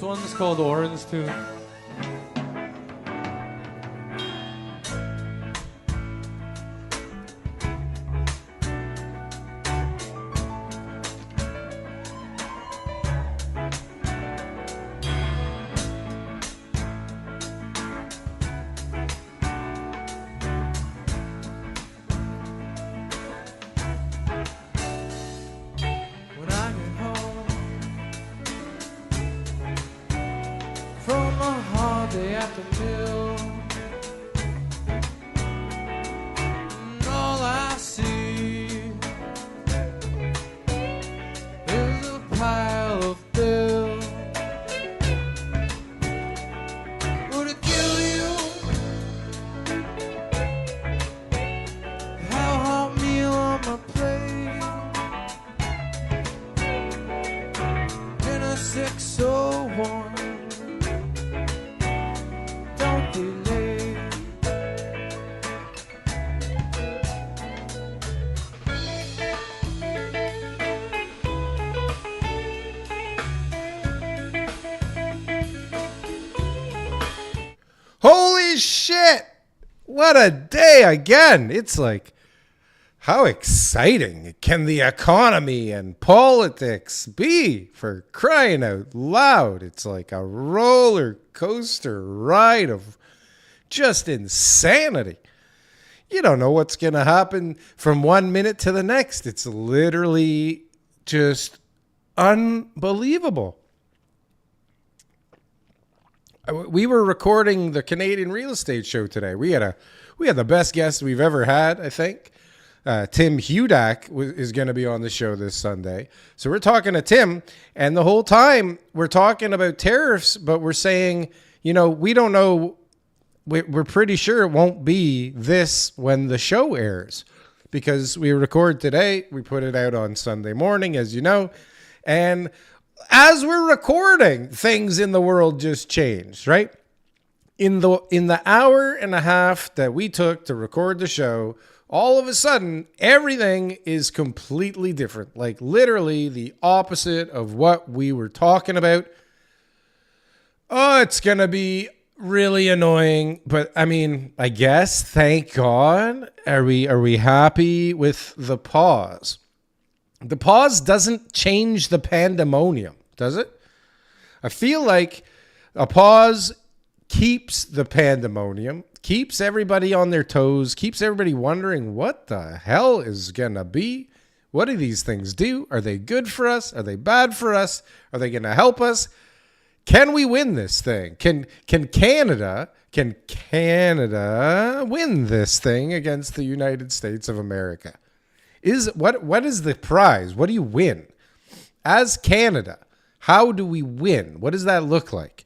one's called Orange too. Holy shit! What a day again! It's like, how exciting can the economy and politics be, for crying out loud? It's like a roller coaster ride of just insanity. You don't know what's going to happen from 1 minute to the next. It's literally just unbelievable. We were recording the Canadian Real Estate Show today. We had the best guest we've ever had, I think. Tim Hudak is going to be on the show this Sunday. So we're talking to Tim, and the whole time we're talking about tariffs, but we're saying, we don't know. We're pretty sure it won't be this when the show airs, because we record today. We put it out on Sunday morning, as you know, and as we're recording, things in the world just changed, right? In the hour and a half that we took to record the show, all of a sudden, everything is completely different. Like literally the opposite of what we were talking about. Oh, it's going to be really annoying, but I mean, I guess, thank God. Are we happy with the pause? The pause doesn't change the pandemonium, does it? I feel like a pause keeps the pandemonium, keeps everybody on their toes, keeps everybody wondering what the hell is going to be. What do these things do? Are they good for us? Are they bad for us? Are they going to help us? Can we win this thing? Can Canada win this thing against the United States of America? What is the prize? What do you win? As Canada, how do we win? What does that look like?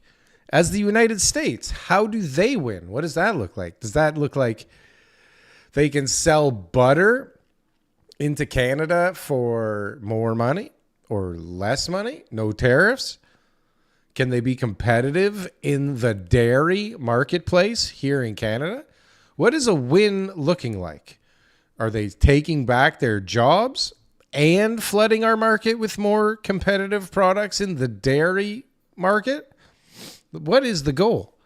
As the United States, how do they win? What does that look like? Does that look like they can sell butter into Canada for more money or less money? No tariffs? Can they be competitive in the dairy marketplace here in Canada? What is a win looking like? Are they taking back their jobs and flooding our market with more competitive products in the dairy market? What is the goal?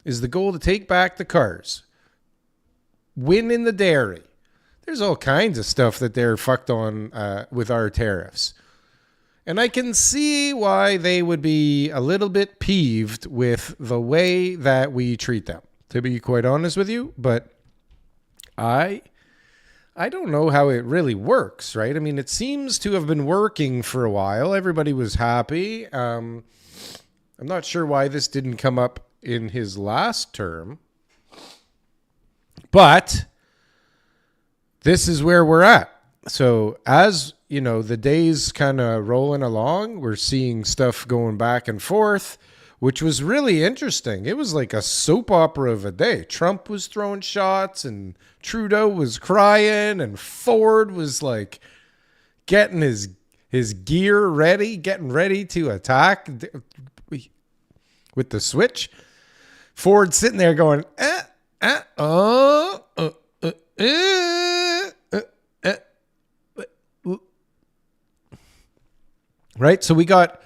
Is the goal to take back the cars? Win in the dairy? There's all kinds of stuff that they're fucked on with our tariffs. And I can see why they would be a little bit peeved with the way that we treat them, to be quite honest with you. But I don't know how it really works, right? I mean, it seems to have been working for a while. Everybody was happy. I'm not sure why this didn't come up in his last term. But this is where we're at. So as, the days kind of rolling along, we're seeing stuff going back and forth, which was really interesting. It was like a soap opera of a day. Trump was throwing shots and Trudeau was crying and Ford was like getting his gear ready, getting ready to attack with the switch. Ford sitting there going, right? So we got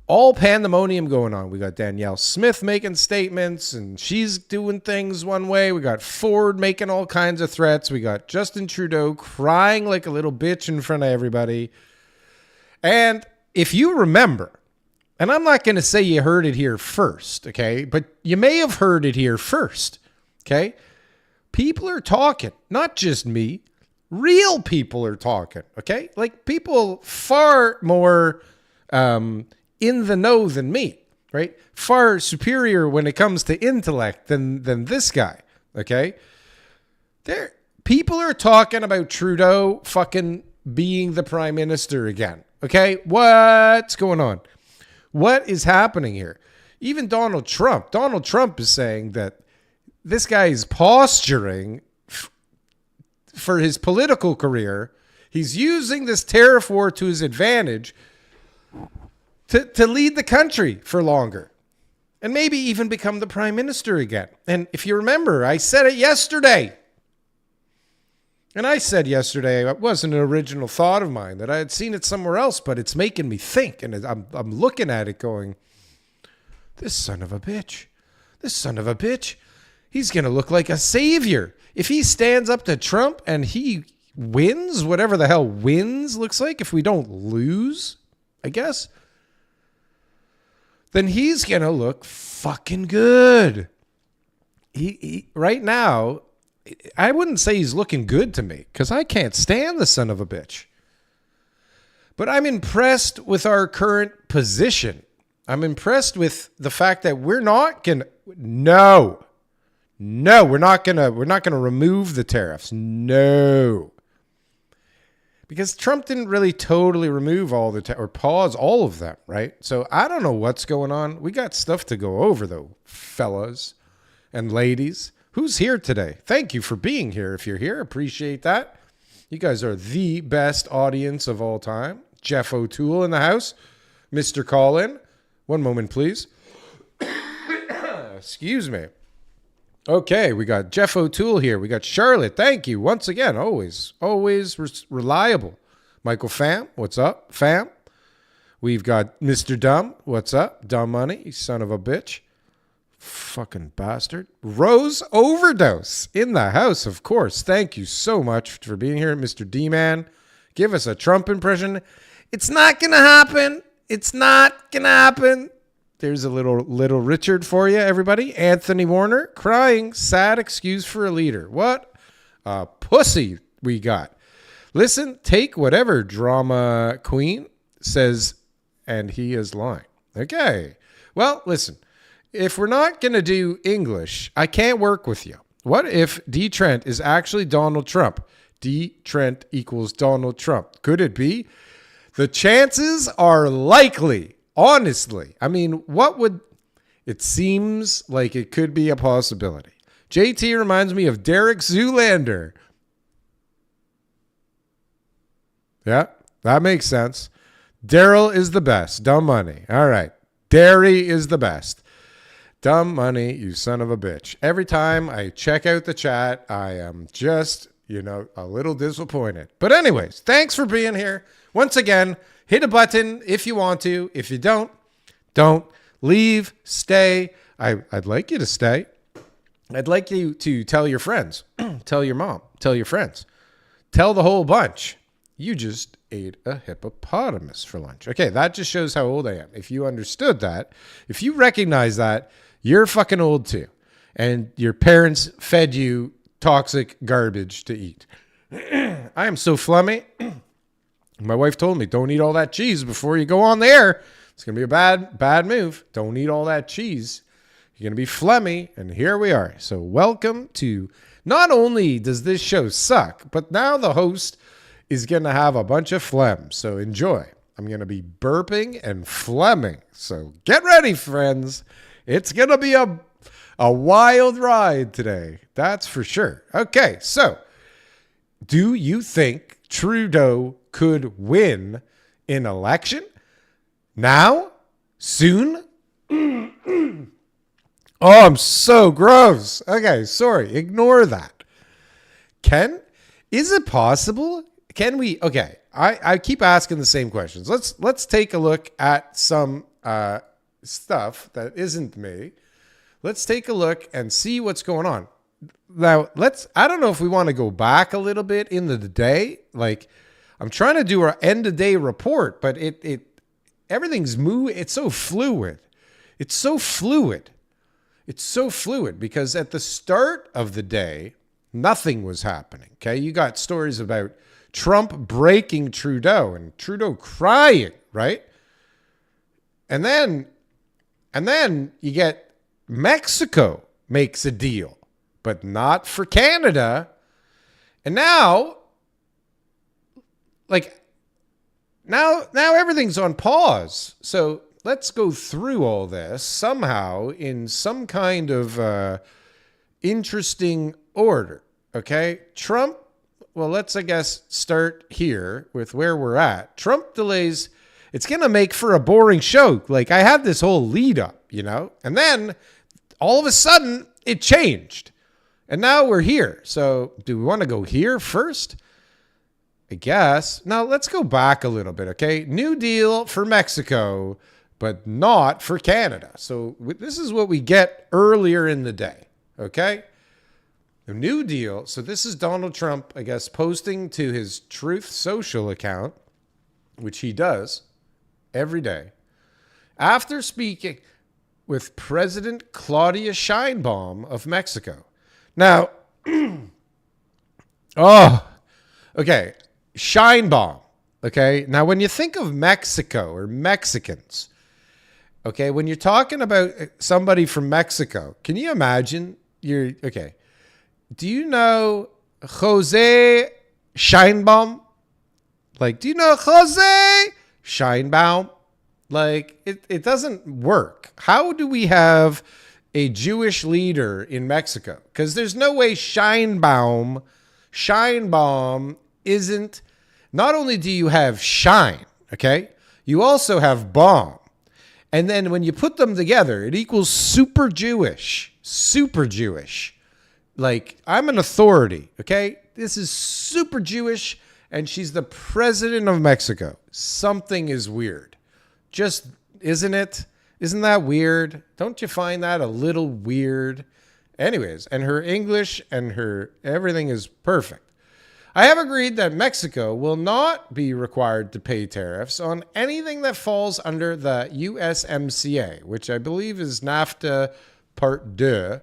all pandemonium going on. We got Danielle Smith making statements, and she's doing things one way. We got Ford making all kinds of threats. We got Justin Trudeau crying like a little bitch in front of everybody. And if you remember, and I'm not going to say you heard it here first, okay? But you may have heard it here first, okay? People are talking, not just me. Real people are talking, okay? Like people far more in the know than me, right? Far superior when it comes to intellect than this guy, okay? People are talking about Trudeau fucking being the prime minister again, okay? What's going on? What is happening here? Even Donald Trump is saying that this guy is posturing for his political career. He's using this tariff war to his advantage to lead the country for longer and maybe even become the prime minister again. And if you remember, I said it yesterday. And I said yesterday, it wasn't an original thought of mine, that I had seen it somewhere else, but it's making me think. And I'm looking at it going, this son of a bitch, he's going to look like a savior. If he stands up to Trump and he wins, whatever the hell wins looks like, if we don't lose, I guess, then he's going to look fucking good. He right now, I wouldn't say he's looking good to me because I can't stand the son of a bitch. But I'm impressed with our current position. I'm impressed with the fact that we're not going to, we're not going to remove the tariffs. No. Because Trump didn't really totally remove all the or pause all of them, right? So I don't know what's going on. We got stuff to go over though, fellas and ladies. Who's here today? Thank you for being here. If you're here, appreciate that. You guys are the best audience of all time. Jeff O'Toole in the house. Mr. Colin. One moment, please. Excuse me. Okay, we got Jeff O'Toole here. We got Charlotte. Thank you. Once again, always reliable. Michael Pham. What's up, Pham? We've got Mr. Dumb. What's up? Dumb Money, you son of a bitch. Fucking bastard. Rose Overdose in the house, of course. Thank you so much for being here, Mr. D-Man. Give us a Trump impression. It's not going to happen. It's not going to happen. There's a little Richard for you, everybody. Anthony Warner crying. Sad excuse for a leader. What a pussy we got. Listen, take whatever drama queen says, and he is lying. Okay. Well, listen. If we're not going to do English, I can't work with you. What if D. Trent is actually Donald Trump? D. Trent equals Donald Trump. Could it be? The chances are likely, honestly. I mean, it seems like it could be a possibility. JT reminds me of Derek Zoolander. Yeah, that makes sense. Darryl is the best. Dumb Money. All right. Derry is the best. Dumb Money, you son of a bitch. Every time I check out the chat, I am just, a little disappointed. But anyways, thanks for being here. Once again, hit a button if you want to. If you don't. Leave, stay. I'd like you to stay. I'd like you to tell your friends, tell your mom, tell your friends, tell the whole bunch. You just ate a hippopotamus for lunch. Okay, that just shows how old I am. If you understood that, if you recognize that, you're fucking old too. And your parents fed you toxic garbage to eat. I am so flummy. My wife told me, don't eat all that cheese before you go on the air. It's going to be a bad move. Don't eat all that cheese. You're going to be phlegmy. And here we are. So welcome to, not only does this show suck, but now the host is going to have a bunch of phlegm. So enjoy. I'm going to be burping and phlegming. So get ready, friends. It's going to be a wild ride today. That's for sure. Okay, so do you think Trudeau could win an election? Now? Soon? Oh, I'm so gross. Okay, sorry. Ignore that. Is it possible? Can we? Okay, I keep asking the same questions. Let's take a look at some stuff that isn't me. Let's take a look and see what's going on. Now, I don't know if we want to go back a little bit into the day. Like, I'm trying to do our end of day report, but everything's moving. It's so fluid. It's so fluid because at the start of the day, nothing was happening. Okay. You got stories about Trump breaking Trudeau and Trudeau crying, right? And then you get Mexico makes a deal, but not for Canada. And now everything's on pause. So let's go through all this somehow in some kind of interesting order. Okay. Trump, well, let's, I guess, start here with where we're at. Trump delays. It's going to make for a boring show. Like, I had this whole lead up, and then all of a sudden it changed. And now we're here. So do we want to go here first? I guess. Now let's go back a little bit. Okay. New deal for Mexico, but not for Canada. So this is what we get earlier in the day. Okay. A new deal. So this is Donald Trump, I guess, posting to his Truth Social account, which he does every day, after speaking with President Claudia Sheinbaum of Mexico. Now, okay, Sheinbaum. Okay, now when you think of Mexico or Mexicans, okay, when you're talking about somebody from Mexico, can you imagine? Do you know Jose Sheinbaum? Like, do you know Jose Sheinbaum? Like, it doesn't work. How do we have a Jewish leader in Mexico? Because there's no way Sheinbaum isn't. Not only do you have shine, okay, you also have bomb. And then when you put them together, it equals super Jewish. Super Jewish. Like, I'm an authority, okay? This is super Jewish, and she's the president of Mexico. Something is weird. Just, isn't it? Isn't that weird? Don't you find that a little weird? Anyways, and her English and her everything is perfect. I have agreed that Mexico will not be required to pay tariffs on anything that falls under the USMCA, which I believe is NAFTA Part 2.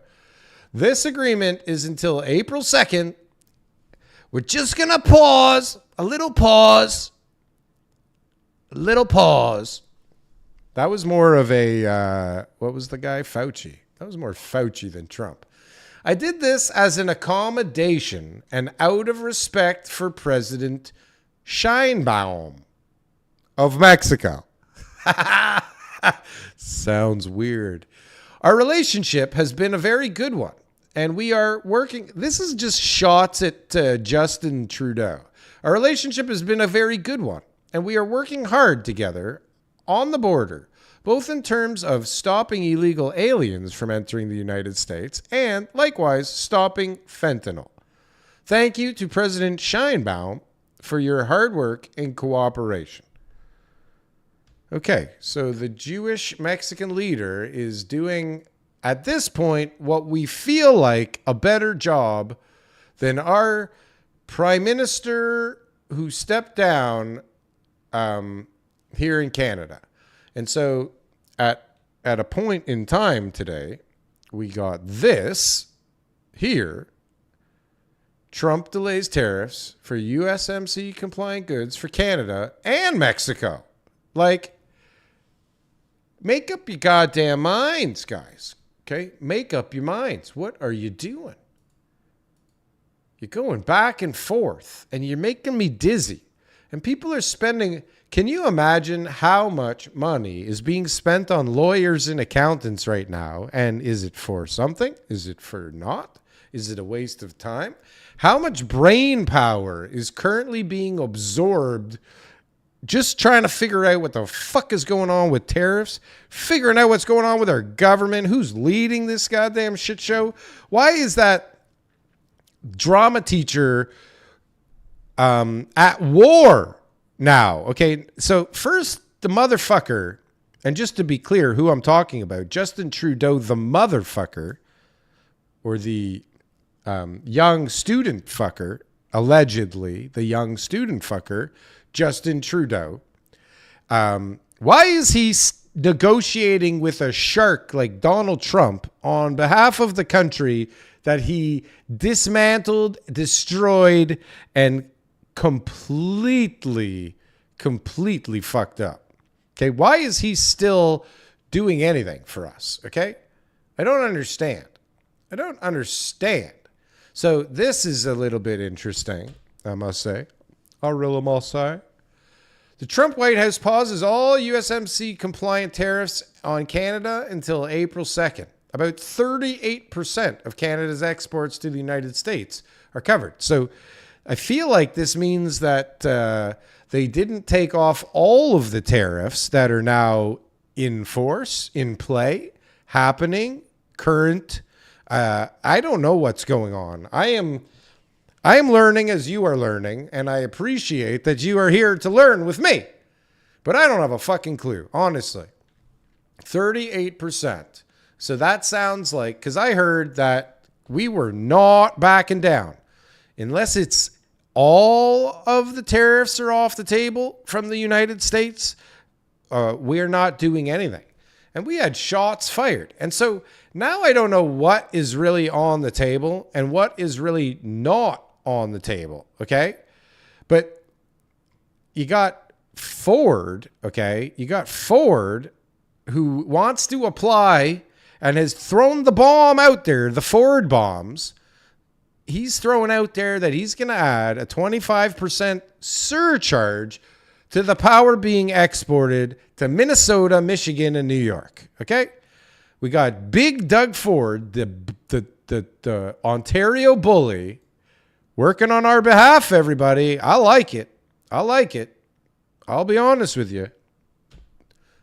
This agreement is until April 2nd. We're just going to pause, a little pause. That was more of a, what was the guy? Fauci. That was more Fauci than Trump. I did this as an accommodation and out of respect for President Sheinbaum of Mexico. Sounds weird. Our relationship has been a very good one, and we are working. This is just shots at Justin Trudeau. Our relationship has been a very good one, and we are working hard together on the border, both in terms of stopping illegal aliens from entering the United States and, likewise, stopping fentanyl. Thank you to President Sheinbaum for your hard work and cooperation. Okay, so the Jewish Mexican leader is doing, at this point, what we feel like a better job than our prime minister who stepped down here in Canada. And so at a point in time today, we got this here. Trump delays tariffs for USMCA compliant goods for Canada and Mexico. Like, make up your goddamn minds, guys. Okay? Make up your minds. What are you doing? You're going back and forth, and you're making me dizzy. And people are spending... Can you imagine how much money is being spent on lawyers and accountants right now? And is it for something? Is it for not? Is it a waste of time? How much brain power is currently being absorbed just trying to figure out what the fuck is going on with tariffs, figuring out what's going on with our government, who's leading this goddamn shit show? Why is that drama teacher at war now? Okay, so first the motherfucker And just to be clear who I'm talking about, Justin Trudeau, the motherfucker, or the young student fucker, allegedly the young student fucker, Justin Trudeau. Why is he negotiating with a shark like Donald Trump on behalf of the country that he dismantled, destroyed, and completely fucked up? Okay, why is he still doing anything for us? Okay, I don't understand. So this is a little bit interesting, I must say. I really must say. The Trump White House pauses all USMC compliant tariffs on Canada until April 2nd. About 38% of Canada's exports to the United States are covered. So I feel like this means that they didn't take off all of the tariffs that are now in force, in play, happening, current. I don't know what's going on. I am learning as you are learning, and I appreciate that you are here to learn with me. But I don't have a fucking clue, honestly. 38%. So that sounds like, because I heard that we were not backing down. Unless it's all of the tariffs are off the table from the United States, we're not doing anything. And we had shots fired. And so now I don't know what is really on the table and what is really not on the table, okay? But you got Ford, okay? You got Ford who wants to apply and has thrown the bomb out there, the Ford bombs. He's throwing out there that he's going to add a 25% surcharge to the power being exported to Minnesota, Michigan, and New York, okay? We got Big Doug Ford, the Ontario bully, working on our behalf, everybody. I like it. I'll be honest with you.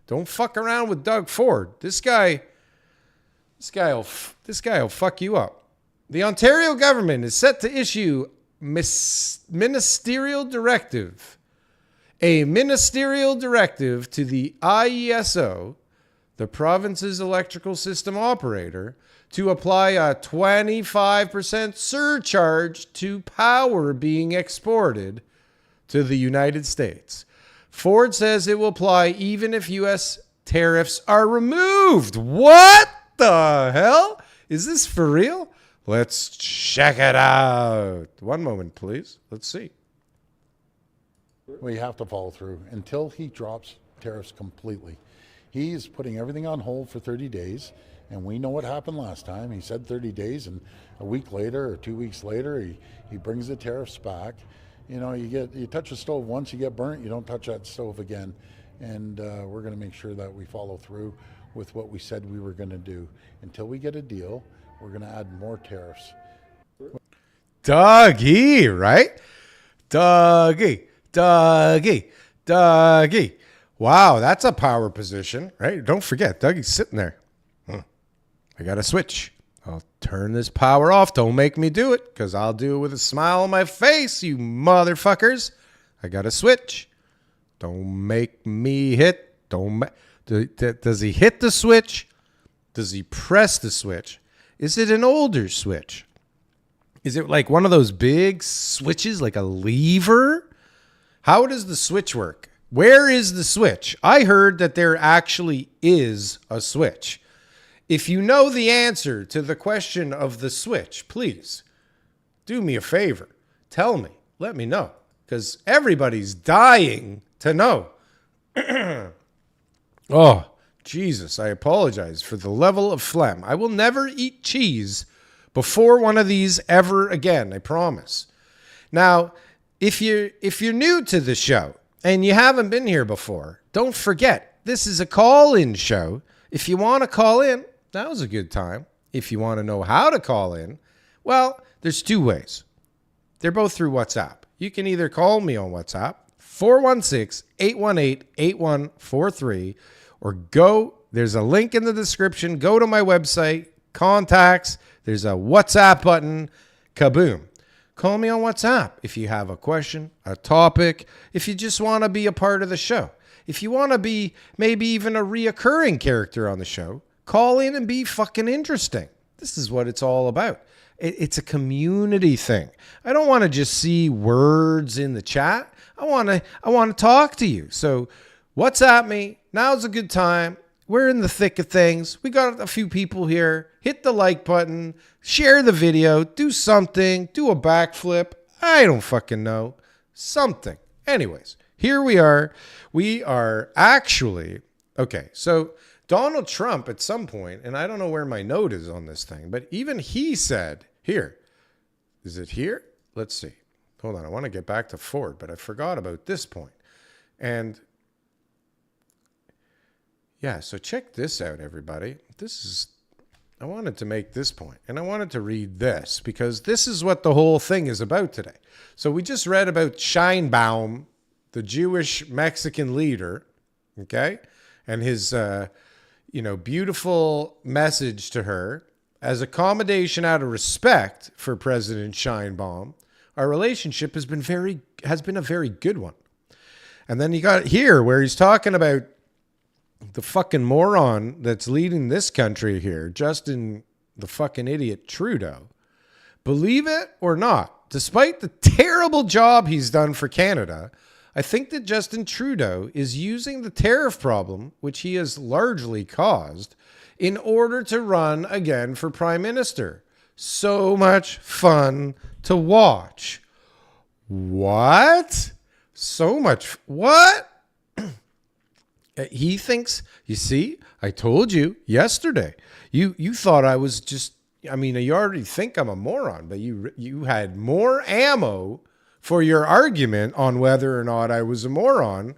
Don't fuck around with Doug Ford. This guy'll fuck you up. The Ontario government is set to issue a ministerial directive to the IESO, the province's electrical system operator, to apply a 25% surcharge to power being exported to the United States. Ford says it will apply even if U.S. tariffs are removed. What the hell? Is this for real? Let's check it out. One moment, please. Let's see. We have to follow through until he drops tariffs completely. He's putting everything on hold for 30 days, and we know what happened last time. He said 30 days, and a week later or 2 weeks later, he brings the tariffs back. You know, you touch a stove once, you get burnt. You don't touch that stove again. And we're going to make sure that we follow through with what we said we were going to do. Until we get a deal, we're going to add more tariffs. Dougie, right? Dougie. Wow, that's a power position, right? Don't forget, Dougie's sitting there. I got to switch. I'll turn this power off. Don't make me do it, because I'll do it with a smile on my face, you motherfuckers. I got to switch. Don't make me hit. Does he hit the switch? Does he press the switch? Is it an older switch? Is it like one of those big switches, like a lever? How does the switch work? Where is the switch? I heard that there actually is a switch. If you know the answer to the question of the switch, please do me a favor. Tell me. Let me know. Because everybody's dying to know. Oh, Jesus, I apologize for the level of phlegm. I will never eat cheese before one of these ever again, I promise. Now, if you're new to the show and you haven't been here before, don't forget, this is a call-in show. If you want to call in, now's a good time. If you want to know how to call in, well, there's two ways. They're both through WhatsApp. You can either call me on WhatsApp, 416-818-8143, or there's a link in the description. Go to my website, contacts. There's a WhatsApp button. Kaboom. Call me on WhatsApp if you have a question, a topic, if you just want to be a part of the show. if you want to be maybe even a reoccurring character on the show, call in and be fucking interesting. This is what it's all about. It's a community thing. I don't want to just see words in the chat. I want to talk to you. So WhatsApp me. Now's a good time. We're in the thick of things. We got a few people here. Hit the like button. Share the video. Do something. Do a backflip. I don't fucking know. Something. Anyways, here we are. We are actually... Okay, so Donald Trump at some point, and I don't know where my note is on this thing, but even he said, here. Is it here? Let's see. Hold on. I want to get back to Ford, but I forgot about this point. And... yeah, so check this out, everybody. I wanted to make this point, and I wanted to read this, because this is what the whole thing is about today. So we just read about Scheinbaum, the Jewish Mexican leader, okay, and his, beautiful message to her. As accommodation out of respect for President Scheinbaum, our relationship has been a very good one. And then you got here where he's talking about the fucking moron that's leading this country here, Justin, the fucking idiot Trudeau. Believe it or not, despite the terrible job he's done for Canada, I think that Justin Trudeau is using the tariff problem, which he has largely caused, in order to run again for prime minister. So much fun to watch. What? So much. What? He thinks, you see, I told you yesterday, you thought I was just, you already think I'm a moron, but you had more ammo for your argument on whether or not I was a moron,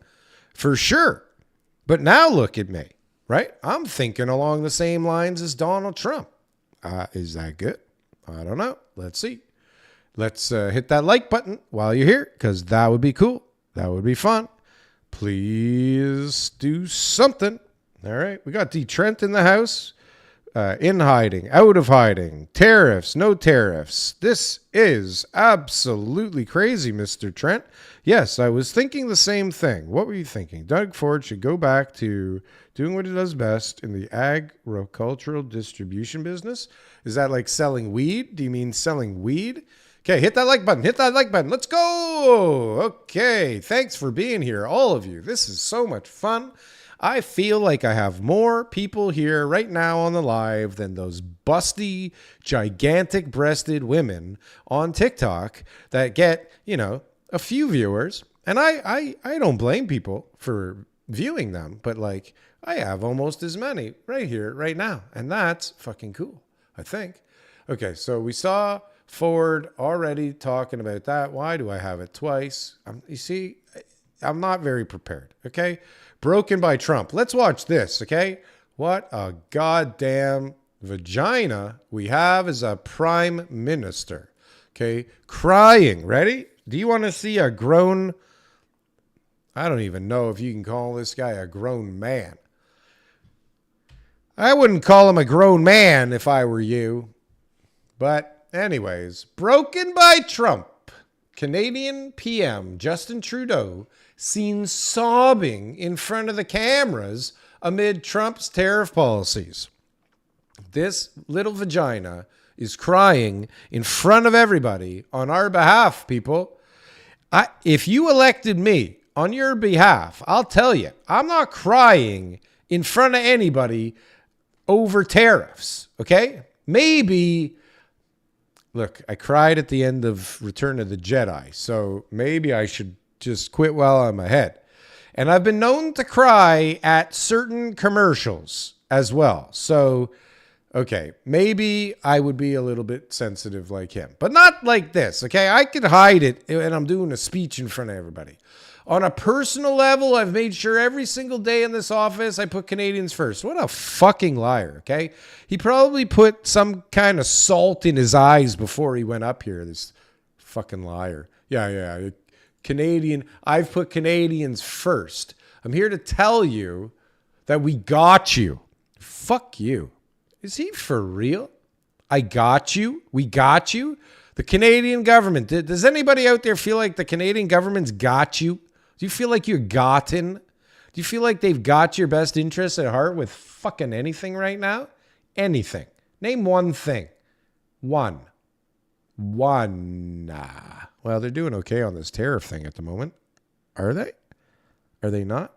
for sure. But now look at me, right? I'm thinking along the same lines as Donald Trump. Is that good? I don't know. Let's see. Let's hit that like button while you're here, because that would be cool. That would be fun. Please do something. All right. We got D. Trent in the house. In hiding, out of hiding, tariffs, no tariffs. This is absolutely crazy, Mr. Trent. Yes, I was thinking the same thing. What were you thinking? Doug Ford should go back to doing what he does best in the agricultural distribution business. Is that like selling weed? Do you mean selling weed? Okay, hit that like button. Hit that like button. Let's go. Okay, thanks for being here, all of you. This is so much fun. I feel like I have more people here right now on the live than those busty, gigantic-breasted women on TikTok that get, a few viewers. And I don't blame people for viewing them, but like I have almost as many right here, right now. And that's fucking cool, I think. Okay, so we saw Ford already talking about that. Why do I have it twice? You see, I'm not very prepared, okay? Broken by Trump. Let's watch this, okay? What a goddamn vagina we have as a prime minister, okay? Crying. Ready? Do you want to see a grown... I don't even know if you can call this guy a grown man. I wouldn't call him a grown man if I were you. But anyways, broken by Trump. Canadian PM Justin Trudeau seen sobbing in front of the cameras amid Trump's tariff policies. This little vagina is crying in front of everybody on our behalf, people. If you elected me on your behalf, I'll tell you, I'm not crying in front of anybody over tariffs, okay? Maybe... Look, I cried at the end of Return of the Jedi, so maybe I should just quit while I'm ahead. And I've been known to cry at certain commercials as well. So, okay, maybe I would be a little bit sensitive like him, but not like this, okay? I could hide it, and I'm doing a speech in front of everybody. On a personal level, I've made sure every single day in this office I put Canadians first. What a fucking liar, okay? He probably put some kind of salt in his eyes before he went up here, this fucking liar. Yeah. Canadian, I've put Canadians first. I'm here to tell you that we got you. Fuck you. Is he for real? I got you? We got you? The Canadian government. Does anybody out there feel like the Canadian government's got you? Do you feel like you're gotten? Do you feel like they've got your best interests at heart with fucking anything right now? Anything. Name one thing. One. Well, they're doing okay on this tariff thing at the moment. Are they? Are they not?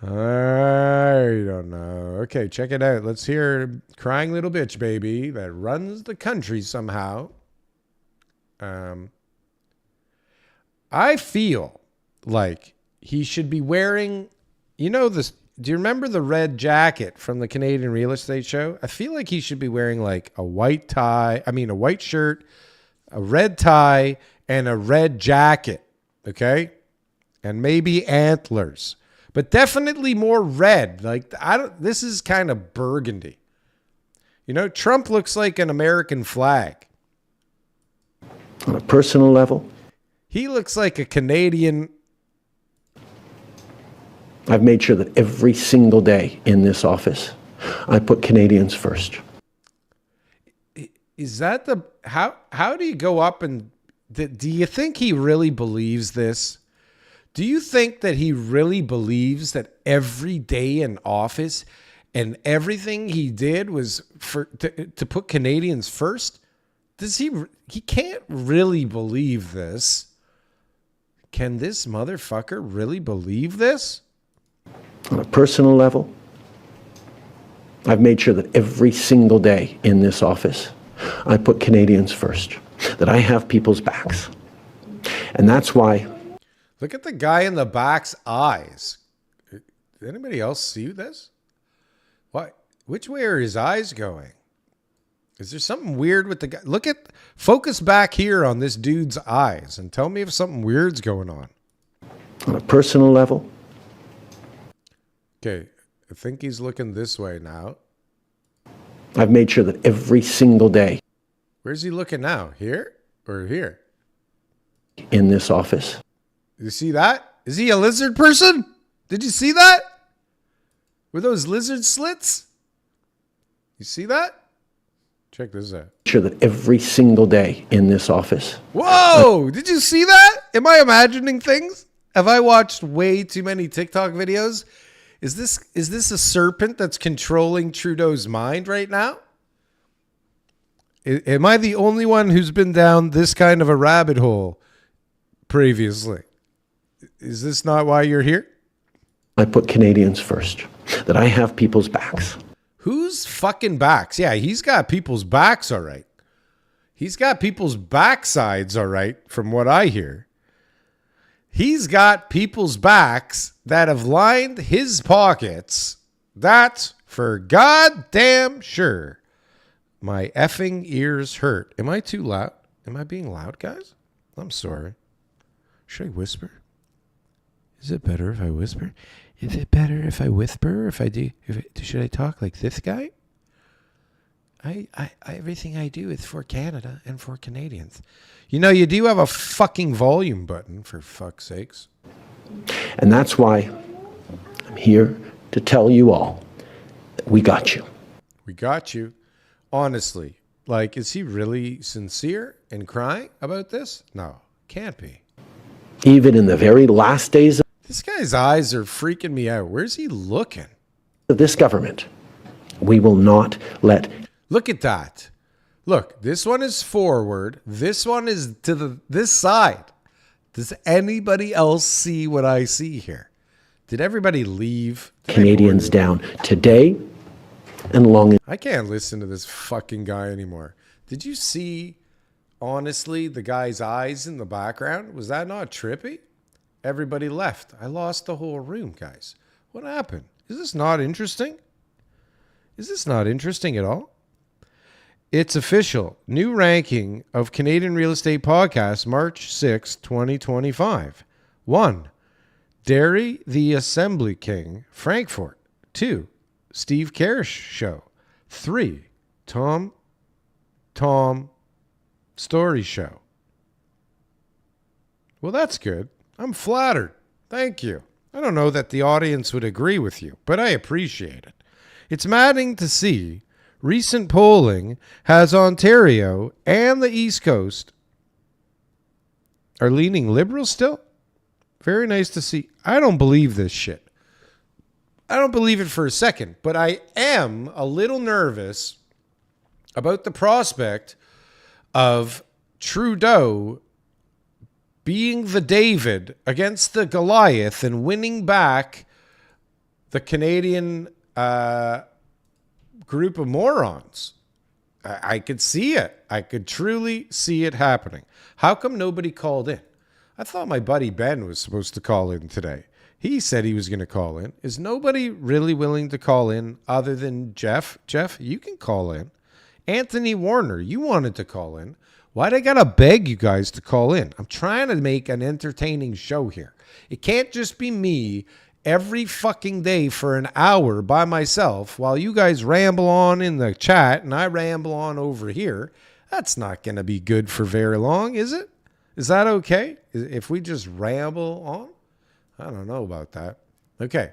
I don't know. Okay, check it out. Let's hear Crying Little Bitch Baby that runs the country somehow. I feel like he should be wearing, you know, this. Do you remember the red jacket from the Canadian Real Estate Show? I feel like he should be wearing like a white shirt, a red tie, and a red jacket. Okay. And maybe antlers, but definitely more red. Like, this is kind of burgundy. You know, Trump looks like an American flag. On a personal level, he looks like a Canadian. I've made sure that every single day in this office, I put Canadians first. Is that how do you go up and do you think he really believes this? Do you think that he really believes that every day in office and everything he did was to put Canadians first? Does he can't really believe this. Can this motherfucker really believe this? On a personal level, I've made sure that every single day in this office, I put Canadians first, that I have people's backs. And that's why. Look at the guy in the back's eyes. Did anybody else see this? What? Which way are his eyes going? Is there something weird with the guy? Focus back here on this dude's eyes and tell me if something weird's going on. On a personal level. Okay, I think he's looking this way now. I've made sure that every single day. Where's he looking now? Here or here? In this office. You see that? Is he a lizard person? Did you see that? Were those lizard slits? You see that? Check this out. Sure that every single day in this office. Whoa! Did you see that? Am I imagining things? Have I watched way too many TikTok videos? Is this a serpent that's controlling Trudeau's mind right now? Am I the only one who's been down this kind of a rabbit hole previously? Is this not why you're here? I put Canadians first, that I have people's backs. Whose fucking backs? Yeah, he's got people's backs, all right. He's got people's backsides, all right, from what I hear. He's got people's backs that have lined his pockets. That's for goddamn sure. My effing ears hurt. Am I too loud? Am I being loud, guys? I'm sorry. Should I whisper? Is it better if I whisper? Is it better if I whisper? Should I talk like this guy? Everything I do is for Canada and for Canadians. You know, you do have a fucking volume button, for fuck's sakes. And that's why I'm here to tell you all that we got you. We got you. Honestly, like, is he really sincere and crying about this? No, can't be. Even in the very last days This guy's eyes are freaking me out. Where's he looking? of this government, we will not let. Look at that. Look, this one is forward. This one is to this side. Does anybody else see what I see here? Did everybody leave? Canadians down today and long. I can't listen to this fucking guy anymore. Did you see, honestly, the guy's eyes in the background? Was that not trippy? Everybody left. I lost the whole room, guys. What happened? Is this not interesting? Is this not interesting at all? It's official. New ranking of Canadian Real Estate Podcasts, March 6, 2025. 1. Darry the Assembly King, Frankfort. 2. Steve Karish Show. 3. Tom Story Show. Well, that's good. I'm flattered. Thank you. I don't know that the audience would agree with you, but I appreciate it. It's maddening to see recent polling has Ontario and the East Coast are leaning liberal still. Very nice to see. I don't believe this shit. I don't believe it for a second, but I am a little nervous about the prospect of Trudeau being the David against the Goliath and winning back the Canadian group of morons. I could see it. I could truly see it happening. How come nobody called in? I thought my buddy Ben was supposed to call in today. He said he was going to call in. Is nobody really willing to call in other than Jeff? Jeff, you can call in. Anthony Warner, you wanted to call in. Why'd I gotta beg you guys to call in? I'm trying to make an entertaining show here. It can't just be me every fucking day for an hour by myself while you guys ramble on in the chat and I ramble on over here. That's not going to be good for very long, is it? Is that okay? If we just ramble on? I don't know about that. Okay.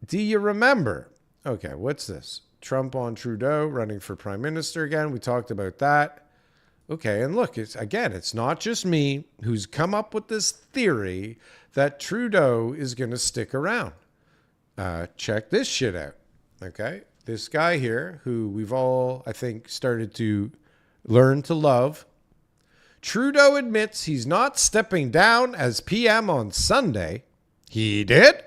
Do you remember? Okay, what's this? Trump on Trudeau running for prime minister again. We talked about that. Okay, and look, it's not just me who's come up with this theory that Trudeau is going to stick around. Check this shit out. Okay, this guy here who we've all, I think, started to learn to love. Trudeau admits he's not stepping down as PM on Sunday. He did,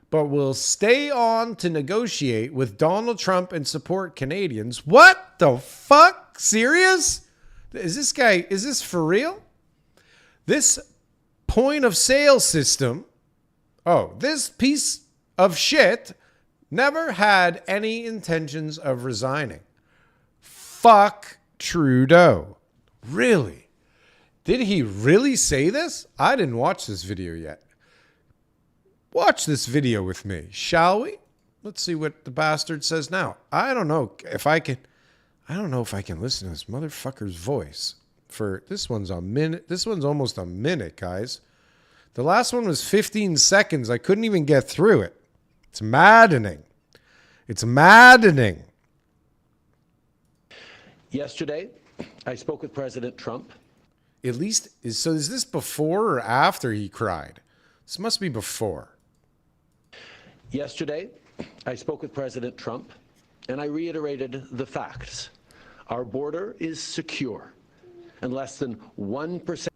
but will stay on to negotiate with Donald Trump and support Canadians. What the fuck? Serious? Is this for real? This point of sale system, this piece of shit never had any intentions of resigning. Fuck Trudeau. Really? Did he really say this? I didn't watch this video yet. Watch this video with me, shall we? Let's see what the bastard says now. I don't know if I can listen to this motherfucker's voice. For this one's a minute. This one's almost a minute, guys. The last one was 15 seconds. I couldn't even get through it. It's maddening. It's maddening. Yesterday, I spoke with President Trump. Is this before or after he cried? This must be before. Yesterday, I spoke with President Trump, and I reiterated the facts. Our border is secure, and less than 1%.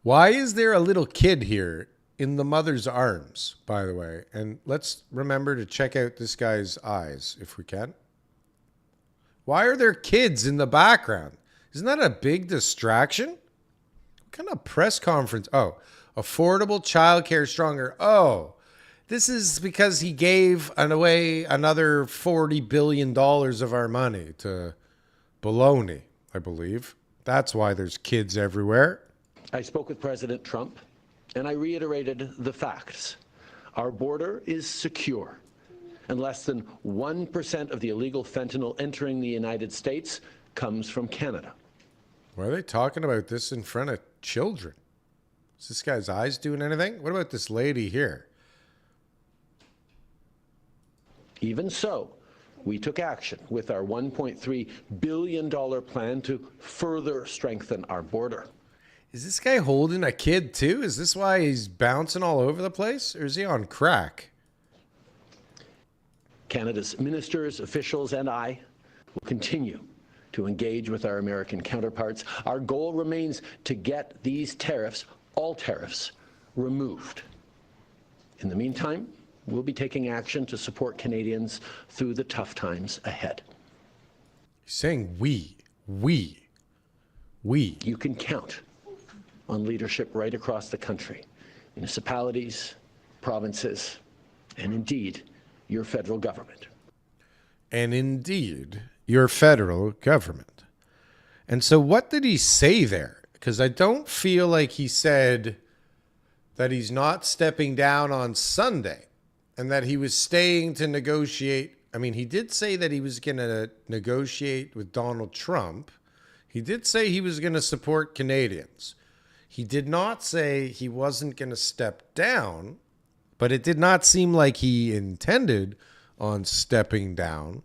Why is there a little kid here in the mother's arms, by the way? And let's remember to check out this guy's eyes, if we can. Why are there kids in the background? Isn't that a big distraction? What kind of press conference? Oh, affordable childcare stronger. Oh, this is because he gave away another $40 billion of our money to baloney, I believe. That's why there's kids everywhere. I spoke with President Trump, and I reiterated the facts. Our border is secure, and less than 1% of the illegal fentanyl entering the United States comes from Canada. Why are they talking about this in front of children? Is this guy's eyes doing anything? What about this lady here? Even so, we took action with our $1.3 billion plan to further strengthen our border. Is this guy holding a kid too? Is this why he's bouncing all over the place? Or is he on crack? Canada's ministers, officials, and I will continue to engage with our American counterparts. Our goal remains to get these tariffs, all tariffs, removed. In the meantime, we'll be taking action to support Canadians through the tough times ahead. He's saying we. You can count on leadership right across the country, municipalities, provinces, and indeed, your federal government. And indeed, your federal government. And so what did he say there? Because I don't feel like he said that he's not stepping down on Sunday and that he was staying to negotiate. I mean, he did say that he was going to negotiate with Donald Trump. He did say he was going to support Canadians. He did not say he wasn't going to step down, but it did not seem like he intended on stepping down.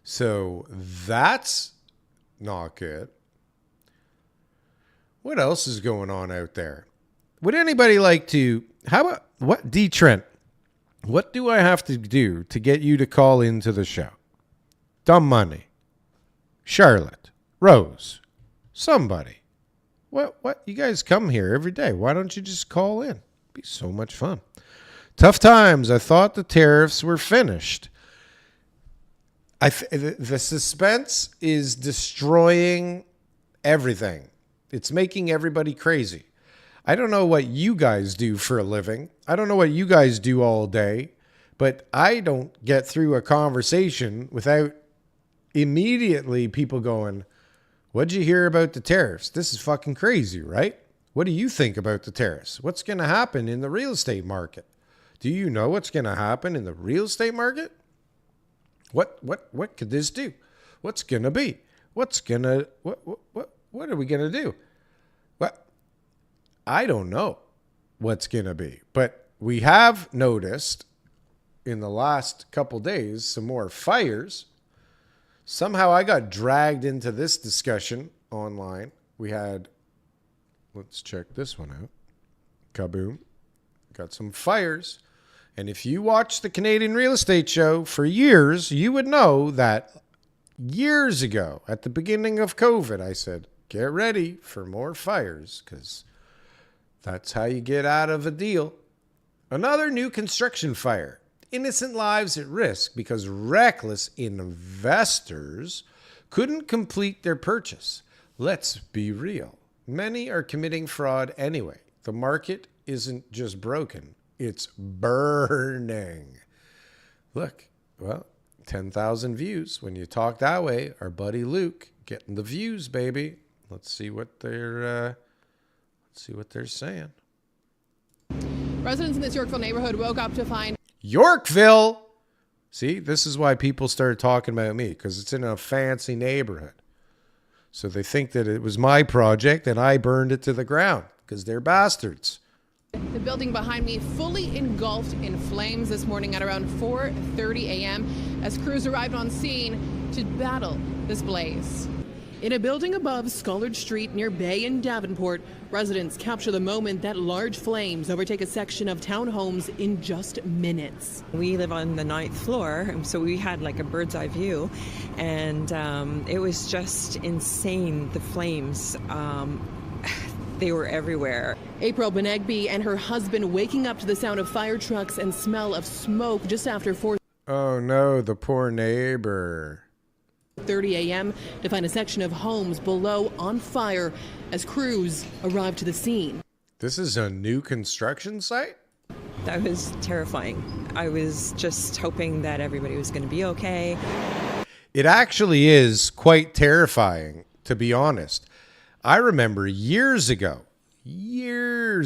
So that's not good. What else is going on out there? would anybody like to, how about, what, D. Trent, what do I have to do to get you to call into the show? Dumb Money, Charlotte, Rose, somebody. What? You guys come here every day. Why don't you just call in? It'd be so much fun. Tough times. I thought the tariffs were finished. The suspense is destroying everything. It's making everybody crazy. I don't know what you guys do for a living. I don't know what you guys do all day, but I don't get through a conversation without immediately people going, what'd you hear about the tariffs? This is fucking crazy, right? What do you think about the tariffs? What's going to happen in the real estate market? Do you know what's going to happen in the real estate market? What could this do? What's going to be? What are we going to do? I don't know what's going to be, but we have noticed in the last couple days some more fires. Somehow I got dragged into this discussion online. We had, let's check this one out. Kaboom. Got some fires. And if you watch the Canadian Real Estate Show for years, you would know that years ago, at the beginning of COVID, I said, get ready for more fires because that's how you get out of a deal. Another new construction fire. Innocent lives at risk because reckless investors couldn't complete their purchase. Let's be real. Many are committing fraud anyway. The market isn't just broken. It's burning. Look, well, 10,000 views. When you talk that way, our buddy Luke getting the views, baby. Let's see what they're saying. Residents in this Yorkville neighborhood woke up to find Yorkville. See, this is why people started talking about me, because it's in a fancy neighborhood. So they think that it was my project and I burned it to the ground because they're bastards. the building behind me fully engulfed in flames this morning at around 4:30 a.m. as crews arrived on scene to battle this blaze. In a building above Scollard Street near Bay and Davenport, residents capture the moment that large flames overtake a section of townhomes in just minutes. We live on the 9th floor, so we had like a bird's eye view, and it was just insane, the flames. They were everywhere. April Benegby and her husband waking up to the sound of fire trucks and smell of smoke just after 4:30 Oh no, the poor neighbor. a.m. to find a section of homes below on fire as crews arrived to the scene. This is a new construction site? That was terrifying. I was just hoping that everybody was going to be okay. It actually is quite terrifying, to be honest. I remember years ago, when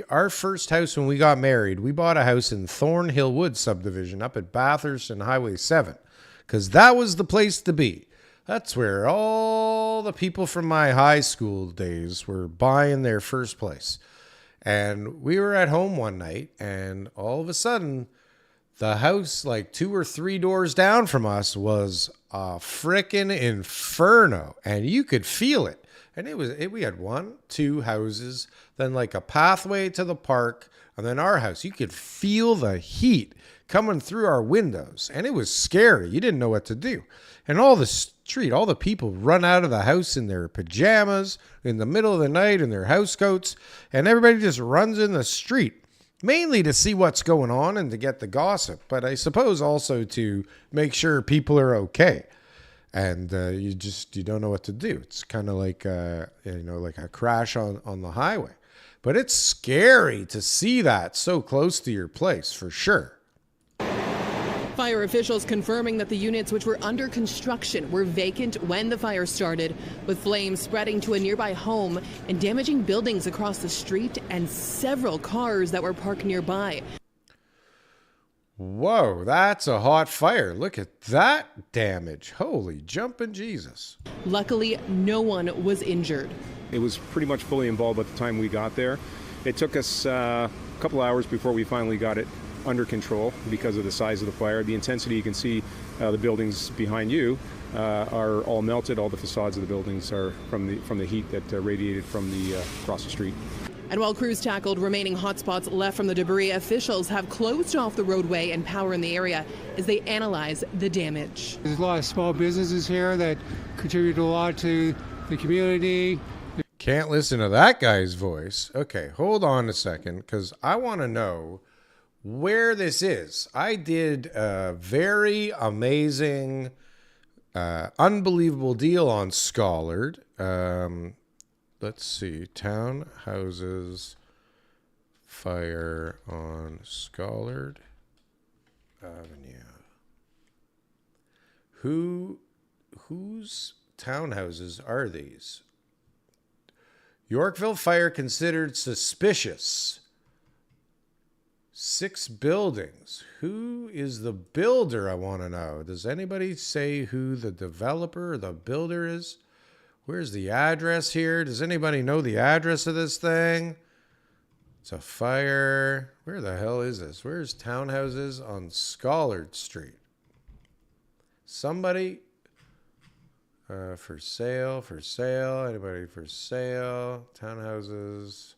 our first house when we got married, we bought a house in Thornhill Woods subdivision up at Bathurst and Highway 7, because that was the place to be. That's where all the people from my high school days were buying their first place. And we were at home one night, and all of a sudden, the house like 2 or 3 doors down from us was a frickin' inferno, and you could feel it. And we had 1, 2 houses, then like a pathway to the park, and then our house. You could feel the heat coming through our windows, and it was scary. You didn't know what to do. And all the people run out of the house in their pajamas in the middle of the night in their house coats, and everybody just runs in the street, mainly to see what's going on and to get the gossip, but I suppose also to make sure people are okay. And you don't know what to do. It's kind of like like a crash on the highway. But it's scary to see that so close to your place, for sure. Fire officials confirming that the units which were under construction were vacant when the fire started, with flames spreading to a nearby home and damaging buildings across the street and several cars that were parked nearby. Whoa, that's a hot fire. Look at that damage. Holy jumping Jesus. Luckily, no one was injured. It was pretty much fully involved at the time we got there. It took us a couple hours before we finally got it under control because of the size of the fire. The intensity you can see The buildings behind you are all melted. All the facades of the buildings are from the heat that radiated from the across the street. And while crews tackled remaining hotspots left from the debris, officials have closed off the roadway and power in the area as they analyze the damage. There's a lot of small businesses here that contribute a lot to the community. Can't listen to that guy's voice. Okay, hold on a second, because I want to know where this is. I did a very amazing, unbelievable deal on Scholard. Let's see. Townhouses fire on Scholard Avenue. Whose townhouses are these? Yorkville fire considered suspicious. 6 buildings. Who is the builder, I want to know. Does anybody say who the developer or the builder is? Where's the address here? Does anybody know the address of this thing? It's a fire. Where the hell is this? Where's townhouses on Scholard Street? Somebody for sale. Anybody for sale? Townhouses.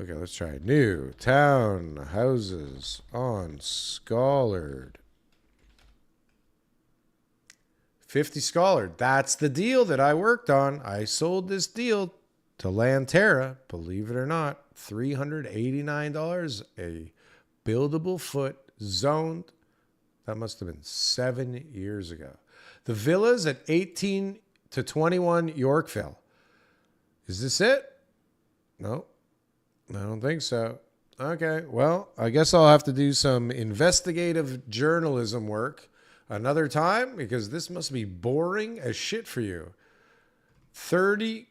Okay, let's try new townhouses on Scholard. 50 Scholard. That's the deal that I worked on. I sold this deal to Lantera, believe it or not, $389 a buildable foot, zoned. That must have been 7 years ago. The villas at 18 to 21 Yorkville. Is this it? No, I don't think so. Okay, well, I guess I'll have to do some investigative journalism work another time, because this must be boring as shit for you. 30,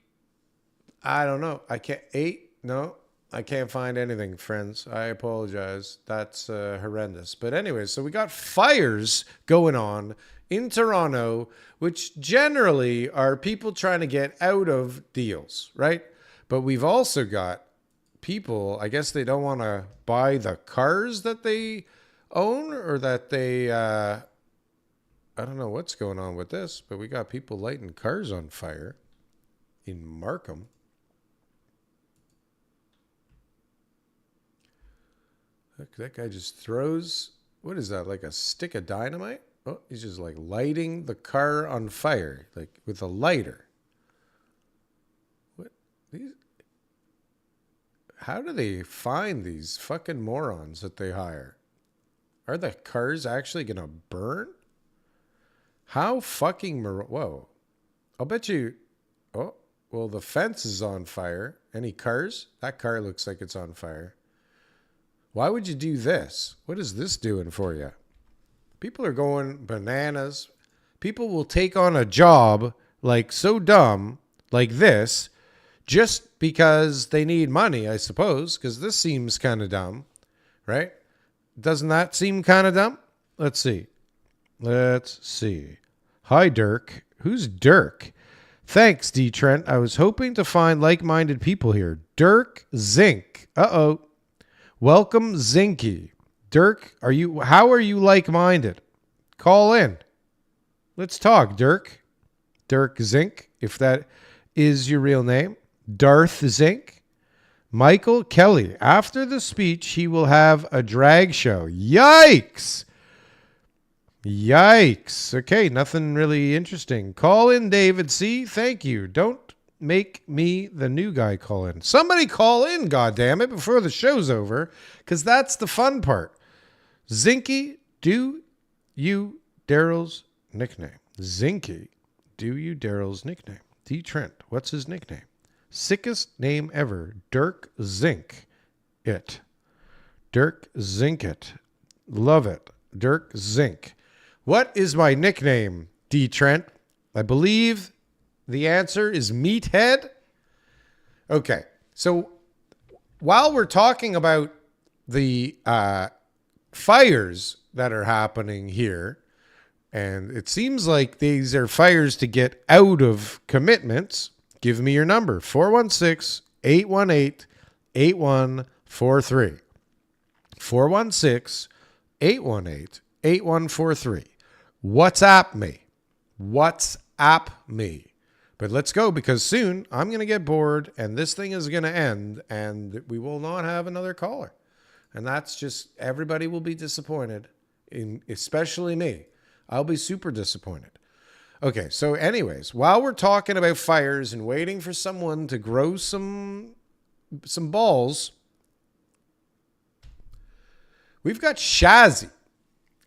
I don't know. I can't, 8, no, I can't find anything, friends. I apologize. That's horrendous. But anyway, so we got fires going on in Toronto, which generally are people trying to get out of deals, right? But we've also got people, I guess they don't want to buy the cars that they own, or that they, I don't know what's going on with this, but we got people lighting cars on fire in Markham. Look, that guy just throws, what is that, like a stick of dynamite? Oh, he's just like lighting the car on fire, like with a lighter. What? How do they find these fucking morons that they hire? Are the cars actually going to burn? How fucking whoa. I'll bet you, oh, well, the fence is on fire. Any cars? That car looks like it's on fire. Why would you do this? What is this doing for you? People are going bananas. People will take on a job like so dumb like this just because they need money, I suppose, because this seems kind of dumb, right? Doesn't that seem kind of dumb? Let's see. Hi, Dirk. Who's Dirk? Thanks, D. Trent. I was hoping to find like-minded people here. Dirk Zink. Uh-oh. Welcome, Zinky. Dirk, how are you like-minded? Call in. Let's talk, Dirk. Dirk Zink, if that is your real name. Darth Zink. Michael Kelly. After the speech, he will have a drag show. Yikes! Yikes. Okay, nothing really interesting. Call in, David C. Thank you. Don't make me the new guy call in. Somebody call in, goddammit, before the show's over, because that's the fun part. Zinky, do you Darryl's nickname? Zinky, do you Darryl's nickname? D. Trent, what's his nickname? Sickest name ever. Dirk Zink. It. Dirk Zink it. Love it. Dirk Zink. What is my nickname, D. Trent? I believe the answer is Meathead. Okay, so while we're talking about the fires that are happening here, and it seems like these are fires to get out of commitments, give me your number, 416-818-8143. 416-818-8143. WhatsApp me. WhatsApp me. But let's go, because soon I'm going to get bored and this thing is going to end and we will not have another caller. And that's just, everybody will be disappointed, especially me. I'll be super disappointed. Okay, so anyways, while we're talking about fires and waiting for someone to grow some balls, we've got Shazzy.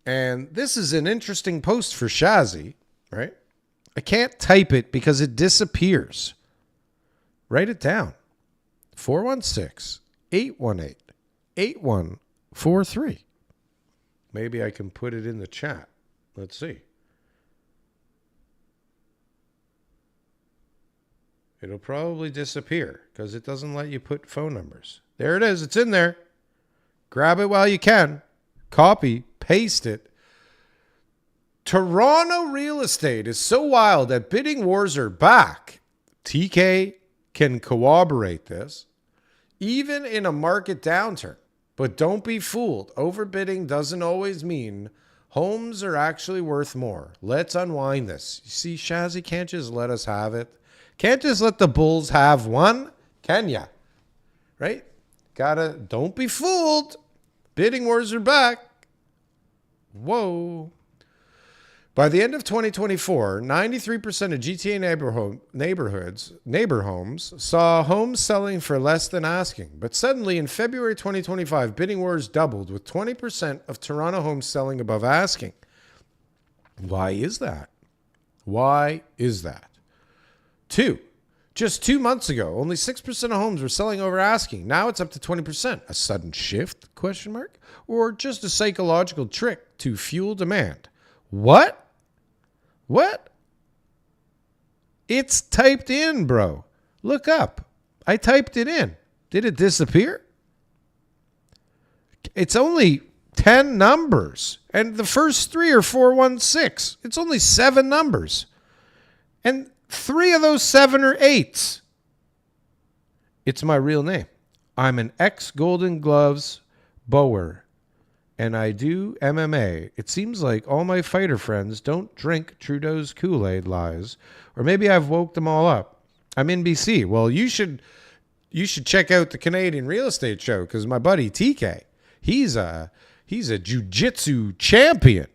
And this is an interesting post for Shazzy, right? I can't type it because it disappears. Write it down. 416-818-8143. Maybe I can put it in the chat. Let's see. It'll probably disappear because it doesn't let you put phone numbers. There it is. It's in there. Grab it while you can. Copy, paste it. Toronto real estate is so wild that bidding wars are back. TK can corroborate this, even in a market downturn. But don't be fooled. Overbidding doesn't always mean homes are actually worth more. Let's unwind this. You see, Shazzy can't just let us have it. Can't just let the Bulls have one, can ya? Right? Don't be fooled. Bidding wars are back. Whoa. By the end of 2024, 93% of GTA neighbor homes saw homes selling for less than asking. But suddenly in February 2025, bidding wars doubled, with 20% of Toronto homes selling above asking. Why is that? Why is that? Just 2 months ago, only 6% of homes were selling over asking. Now it's up to 20%. A sudden shift? ? Or just a psychological trick to fuel demand? What? It's typed in, bro. Look up. I typed it in. Did it disappear? It's only 10 numbers. And the first 3 are 416. It's only 7 numbers. And 3 of those 7 are 8s. It's my real name. I'm an ex-Golden Gloves bower. And I do MMA. It seems like all my fighter friends don't drink Trudeau's Kool-Aid lies. Or maybe I've woke them all up. I'm in BC. Well, you should check out the Canadian Real Estate Show, because my buddy TK, he's a jiu-jitsu champion.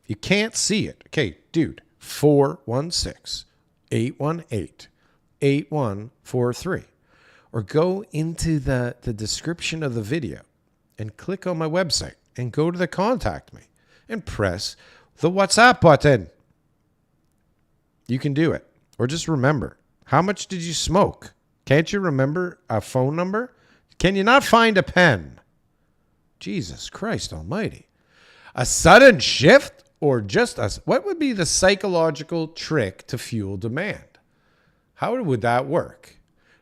You can't see it. Okay, dude, 416-818-8143. Or go into the description of the video and click on my website and go to the contact me and press the WhatsApp button. You can do it. Or just remember, how much did you smoke? Can't you remember a phone number? Can you not find a pen? Jesus Christ almighty. A sudden shift, or just what would be the psychological trick to fuel demand? How would that work?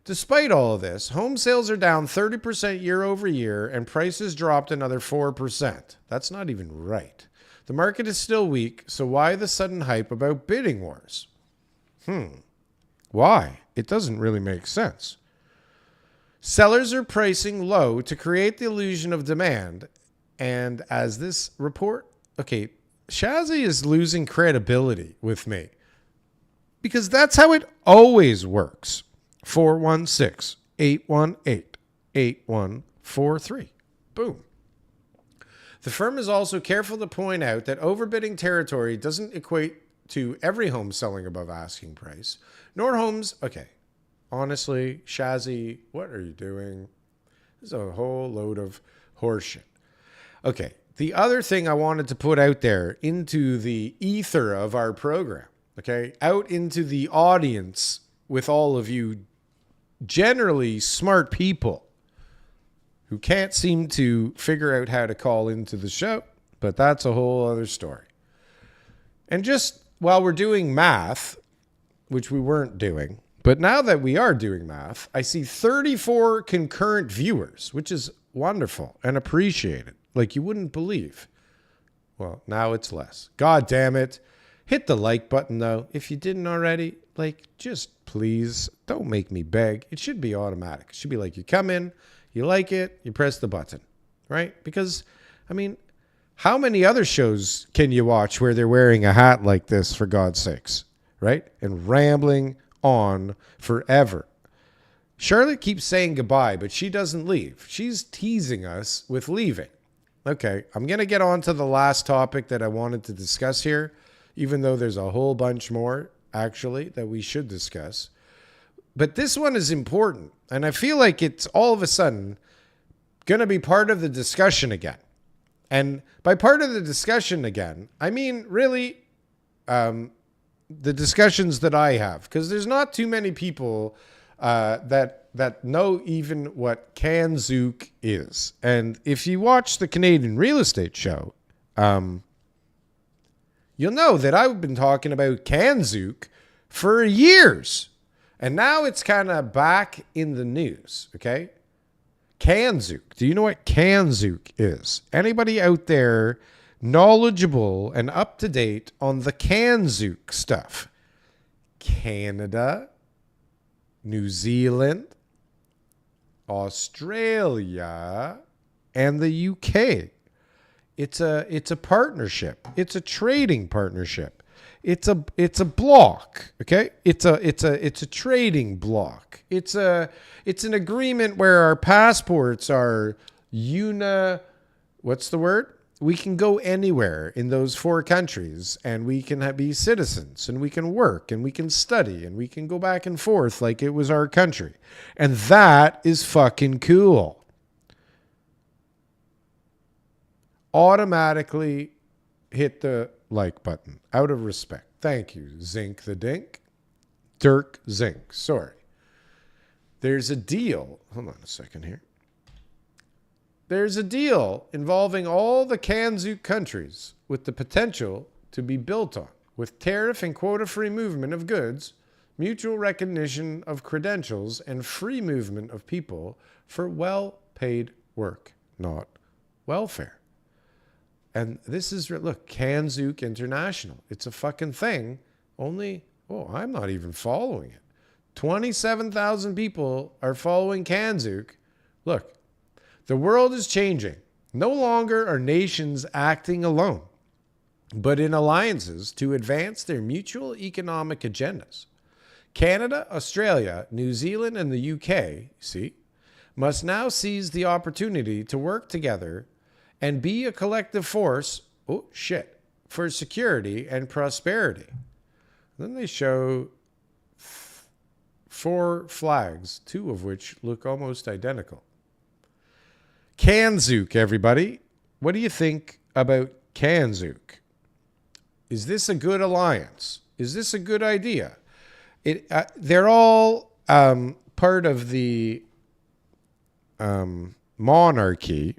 Despite all of this, home sales are down 30% year over year and prices dropped another 4%. That's not even right. The market is still weak, so why the sudden hype about bidding wars? Why? It doesn't really make sense. Sellers are pricing low to create the illusion of demand. And as this report, Shazzy is losing credibility with me, because that's how it always works. 416-818-8143. Boom. The firm is also careful to point out that overbidding territory doesn't equate to every home selling above asking price, nor homes. Okay, honestly, Shazzy, what are you doing? This is a whole load of horseshit. Okay, the other thing I wanted to put out there into the ether of our program, out into the audience with all of you generally smart people who can't seem to figure out how to call into the show, but that's a whole other story. And just while we're doing math, which we weren't doing, but now that we are doing math, I see 34 concurrent viewers, which is wonderful and appreciated, like you wouldn't believe. Well, now it's less. God damn it. Hit the like button, though, if you didn't already. Just please don't make me beg. It should be automatic. It should be like you come in, you like it, you press the button, right? Because, How many other shows can you watch where they're wearing a hat like this, for God's sakes, right? And rambling on forever. Charlotte keeps saying goodbye, but she doesn't leave. She's teasing us with leaving. Okay, I'm going to get on to the last topic that I wanted to discuss here, even though there's a whole bunch more, actually, that we should discuss. But this one is important, and I feel like it's all of a sudden going to be part of the discussion again. And by part of the discussion again, I mean really the discussions that I have, because there's not too many people that know even what Kanzuk is. And if you watch the Canadian Real Estate Show, you'll know that I've been talking about Kanzuk for years. And now it's kind of back in the news, okay? Kanzuk. Do you know what Kanzuk is? Anybody out there knowledgeable and up to date on the Kanzuk stuff? Canada, New Zealand, Australia, and the UK. It's a partnership. It's a trading partnership. It's a block, okay? It's a trading block. It's an agreement where our passports are what's the word? We can go anywhere in those 4 countries, and we can be citizens, and we can work, and we can study, and we can go back and forth like it was our country. And that is fucking cool. Automatically hit the like button out of respect. Thank you, Zink the Dink. Dirk Zink. Sorry. There's a deal. Hold on a second here. There's a deal involving all the Kanzuk countries with the potential to be built on, with tariff and quota-free movement of goods, mutual recognition of credentials, and free movement of people for well-paid work, not welfare. And this is, look, Kanzuk International. It's a fucking thing. Only, I'm not even following it. 27,000 people are following Kanzuk. Look, the world is changing. No longer are nations acting alone, but in alliances to advance their mutual economic agendas. Canada, Australia, New Zealand, and the UK, must now seize the opportunity to work together and be a collective force, for security and prosperity. Then they show 4 flags, 2 of which look almost identical. Kanzuk, everybody. What do you think about Kanzuk? Is this a good alliance? Is this a good idea? They're all part of the monarchy,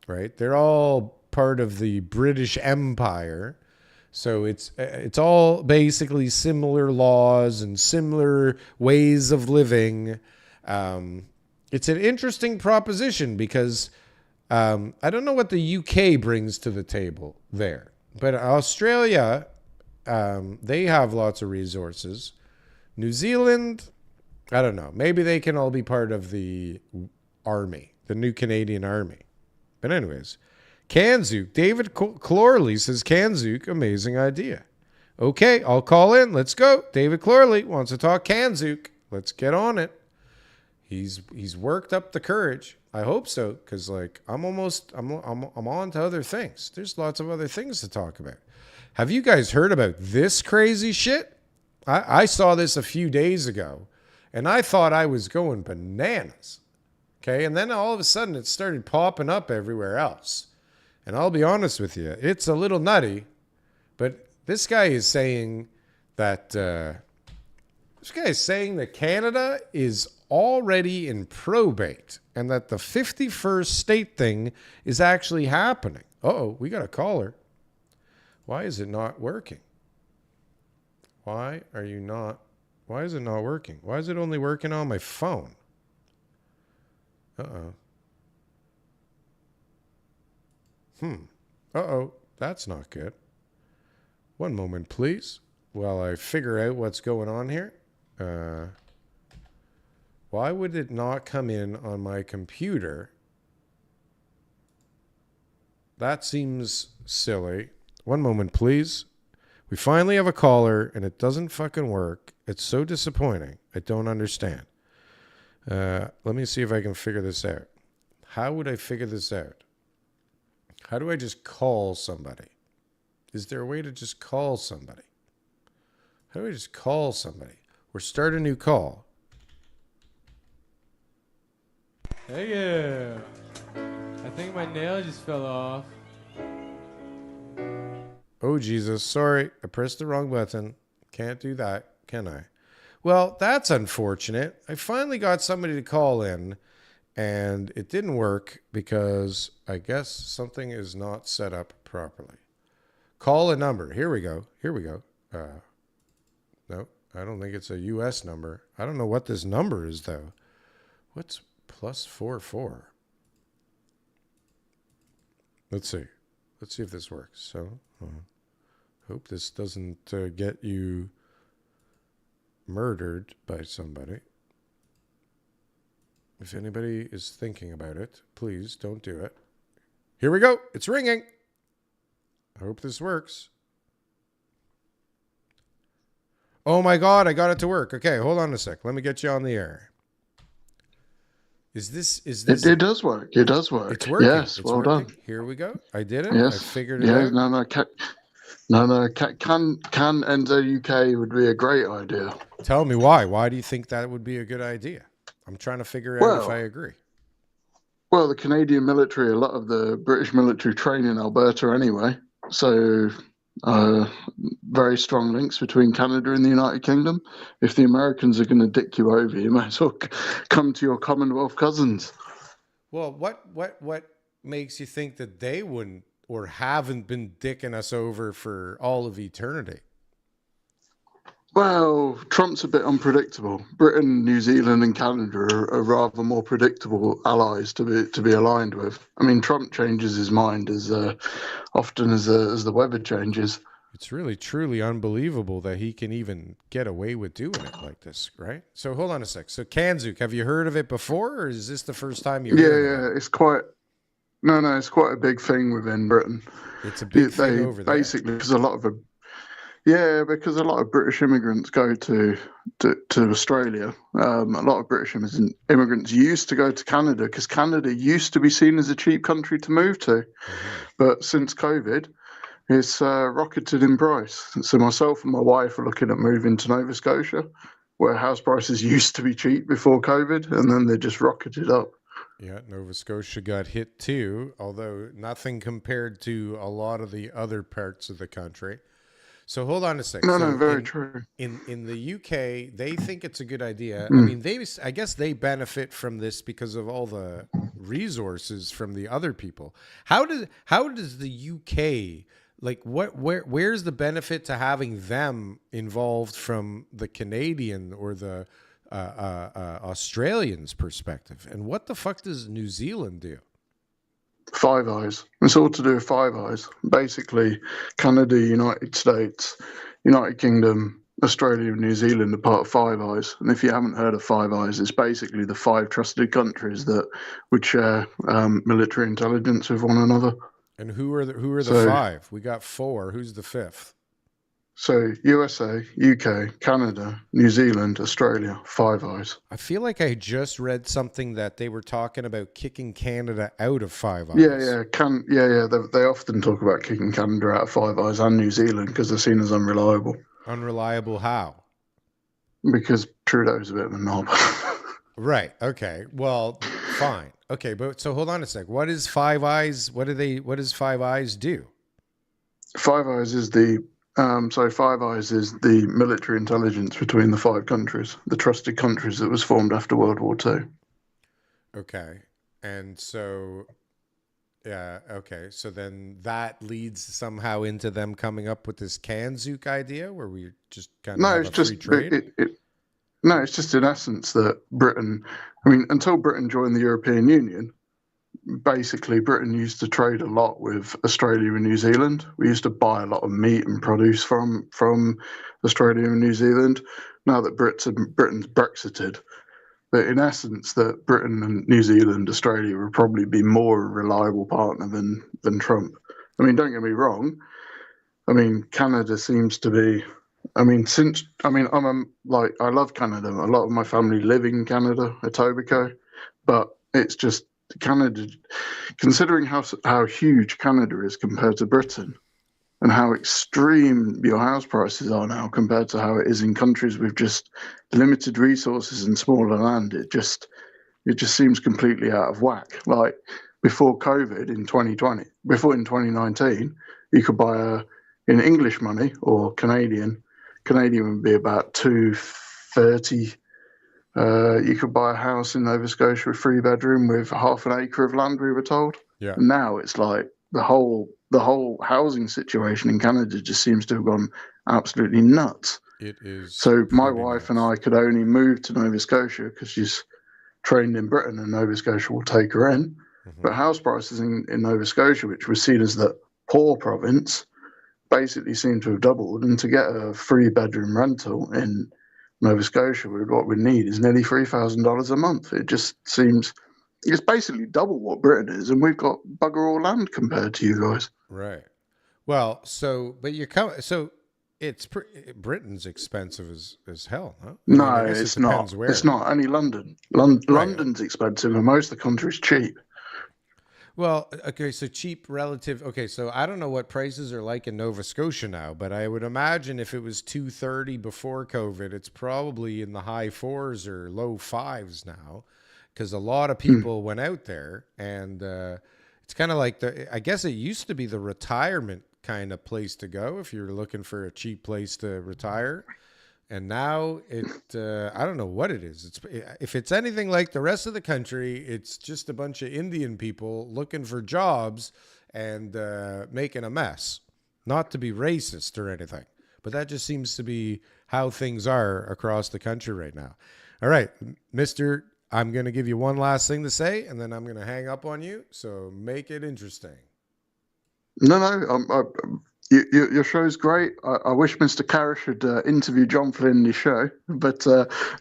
right? They're all part of the British Empire. So it's all basically similar laws and similar ways of living. It's an interesting proposition because I don't know what the UK brings to the table there. But Australia, they have lots of resources. New Zealand, I don't know. Maybe they can all be part of the army, the new Canadian army. But anyways, Kanzuk. David Clorley says, Kanzuk, amazing idea. Okay, I'll call in. Let's go. David Clorley wants to talk Kanzuk. Let's get on it. He's worked up the courage. I hope so, because I'm on to other things. There's lots of other things to talk about. Have you guys heard about this crazy shit? I saw this a few days ago, and I thought I was going bananas. Okay, and then all of a sudden it started popping up everywhere else. And I'll be honest with you, it's a little nutty, but this guy is saying that Canada is already in probate and that the 51st state thing is actually happening. We got a caller. Why is it not working? Why is it not working? Why is it only working on my phone? That's not good. One moment, please, while I figure out what's going on here. Why would it not come in on my computer? that seems silly. One moment, please. We finally have a caller, and it doesn't fucking work. It's so disappointing. I don't understand. Let me see if I can figure this out. How would I figure this out? How do I just call somebody? Is there a way to just call somebody? How do I just call somebody? Or start a new call? Hey, yeah. I think my nail just fell off. Oh, Jesus. Sorry. I pressed the wrong button. Can't do that, can I? Well, that's unfortunate. I finally got somebody to call in, and it didn't work because I guess something is not set up properly. Call a number. Here we go. No, I don't think it's a U.S. number. I don't know what this number is, though. What's +44? Let's see. Let's see if this works. So, hope this doesn't get you murdered by somebody. If anybody is thinking about it, please don't do it. Here we go. It's ringing. I hope this works. Oh my God, I got it to work. Okay, hold on a sec. Let me get you on the air. Is this? It does work. It does work. It's working. Yes, it's well working. done. Here we go. I did it. Yes. I figured it out. Can NZ UK would be a great idea. Tell me why. Why do you think that would be a good idea? I'm trying to figure out if I agree. Well, the Canadian military, a lot of the British military train in Alberta anyway. So very strong links between Canada and the United Kingdom. If the Americans are going to dick you over, you might as well come to your Commonwealth cousins. Well, what makes you think that they wouldn't or haven't been dicking us over for all of eternity? Well, Trump's a bit unpredictable. Britain, New Zealand, and Canada are rather more predictable allies to be aligned with. I mean, Trump changes his mind as often as the weather changes. It's really, truly unbelievable that he can even get away with doing it like this, right? So hold on a sec. So Kanzuk, have you heard of it before, or is this the first time you heard of it? Yeah, it's quite a big thing within Britain. It's a big thing over there. Basically, because a lot of British immigrants go to Australia. A lot of British immigrants used to go to Canada because Canada used to be seen as a cheap country to move to. Mm-hmm. But since COVID, it's rocketed in price. So myself and my wife are looking at moving to Nova Scotia, where house prices used to be cheap before COVID, and then they just rocketed up. Yeah, Nova Scotia got hit too, although nothing compared to a lot of the other parts of the country. So hold on a second. No, very true. In the UK, they think it's a good idea. I mean, I guess they benefit from this because of all the resources from the other people. How does the UK, like, where's the benefit to having them involved from the Canadian or the Australians' perspective? And what the fuck does New Zealand do? Five Eyes. It's all to do with Five Eyes. Basically, Canada, United States, United Kingdom, Australia, and New Zealand are part of Five Eyes. And if you haven't heard of Five Eyes, it's basically the 5 trusted countries that would share military intelligence with one another. And who are the 5? We got 4. Who's the 5th? So USA, UK, Canada, New Zealand, Australia, Five Eyes. I feel like I just read something that they were talking about kicking Canada out of Five Eyes. Yeah. They often talk about kicking Canada out of Five Eyes and New Zealand because they're seen as unreliable. Unreliable how? Because Trudeau's a bit of a knob. Right. Okay. Well, fine. Okay, but so hold on a sec. What is Five Eyes? What does Five Eyes do? Five Eyes is Five Eyes is the military intelligence between the 5 countries, the trusted countries that was formed after World War II. Okay. And so, yeah, okay. So then that leads somehow into them coming up with this Kanzuk idea where we just kind of have a free trade? No, it's just in essence that Britain, until Britain joined the European Union, basically Britain used to trade a lot with Australia and New Zealand. We used to buy a lot of meat and produce from Australia and New Zealand. Now that Britain's Brexited, but in essence, that Britain and New Zealand, Australia would probably be more a reliable partner than Trump. I mean, don't get me wrong. I mean, Canada seems to be. I mean, I love Canada. A lot of my family live in Canada, Etobicoke, but it's just Canada. Considering how huge Canada is compared to Britain, and how extreme your house prices are now compared to how it is in countries with just limited resources and smaller land, it just seems completely out of whack. Like before COVID in 2019, you could buy in English money or Canadian would be about $230. You could buy a house in Nova Scotia, a 3-bedroom with half an acre of land, we were told. Yeah. And now it's like the whole housing situation in Canada just seems to have gone absolutely nuts. It is. So my wife and I could only move to Nova Scotia because she's trained in Britain and Nova Scotia will take her in. Mm-hmm. But house prices in Nova Scotia, which was seen as the poor province, basically seem to have doubled. And to get a 3-bedroom rental in Nova Scotia, what we need is nearly $3,000 a month. It just seems it's basically double what Britain is, and we've got bugger all land compared to you guys. Right. Well, it's Britain's expensive as hell, huh? No, I guess it's it depends not. where. It's not. Only London. London's expensive, and most of the country's cheap. Well, okay, so cheap relative. Okay, so I don't know what prices are like in Nova Scotia now, but I would imagine if it was $230 before COVID, it's probably in the high 4s or low 5s now, because a lot of people went out there, and it's kind of like I guess it used to be the retirement kind of place to go if you're looking for a cheap place to retire. And now I don't know what it is. If it's anything like the rest of the country, it's just a bunch of Indian people looking for jobs and making a mess. Not to be racist or anything, but that just seems to be how things are across the country right now. All right, Mr. I'm going to give you one last thing to say, and then I'm going to hang up on you. So make it interesting. No. Your show's great. I wish Mr. Carr should interview John Flynn in his show. But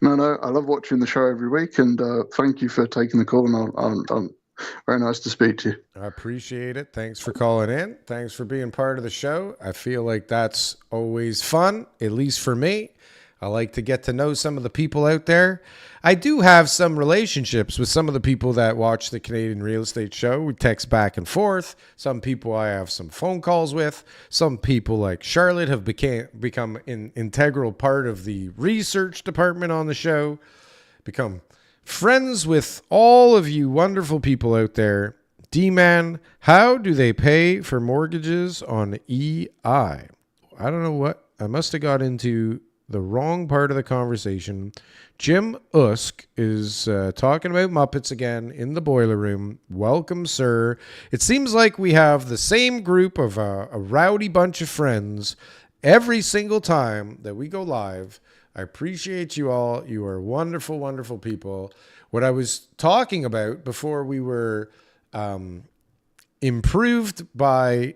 no, I love watching the show every week, and thank you for taking the call. And very nice to speak to you. I appreciate it. Thanks for calling in. Thanks for being part of the show. I feel like that's always fun, at least for me. I like to get to know some of the people out there. I do have some relationships with some of the people that watch the Canadian Real Estate Show. We text back and forth. Some people I have some phone calls with. Some people like Charlotte have become an integral part of the research department on the show. Become friends with all of you wonderful people out there. D-Man, how do they pay for mortgages on EI? I don't know what. I must have got into the wrong part of the conversation. Jim Usk is talking about Muppets again in the boiler room. Welcome, sir. It seems like we have the same group of a rowdy bunch of friends every single time that we go live. I appreciate you all. You are wonderful, wonderful people. What I was talking about before we were improved by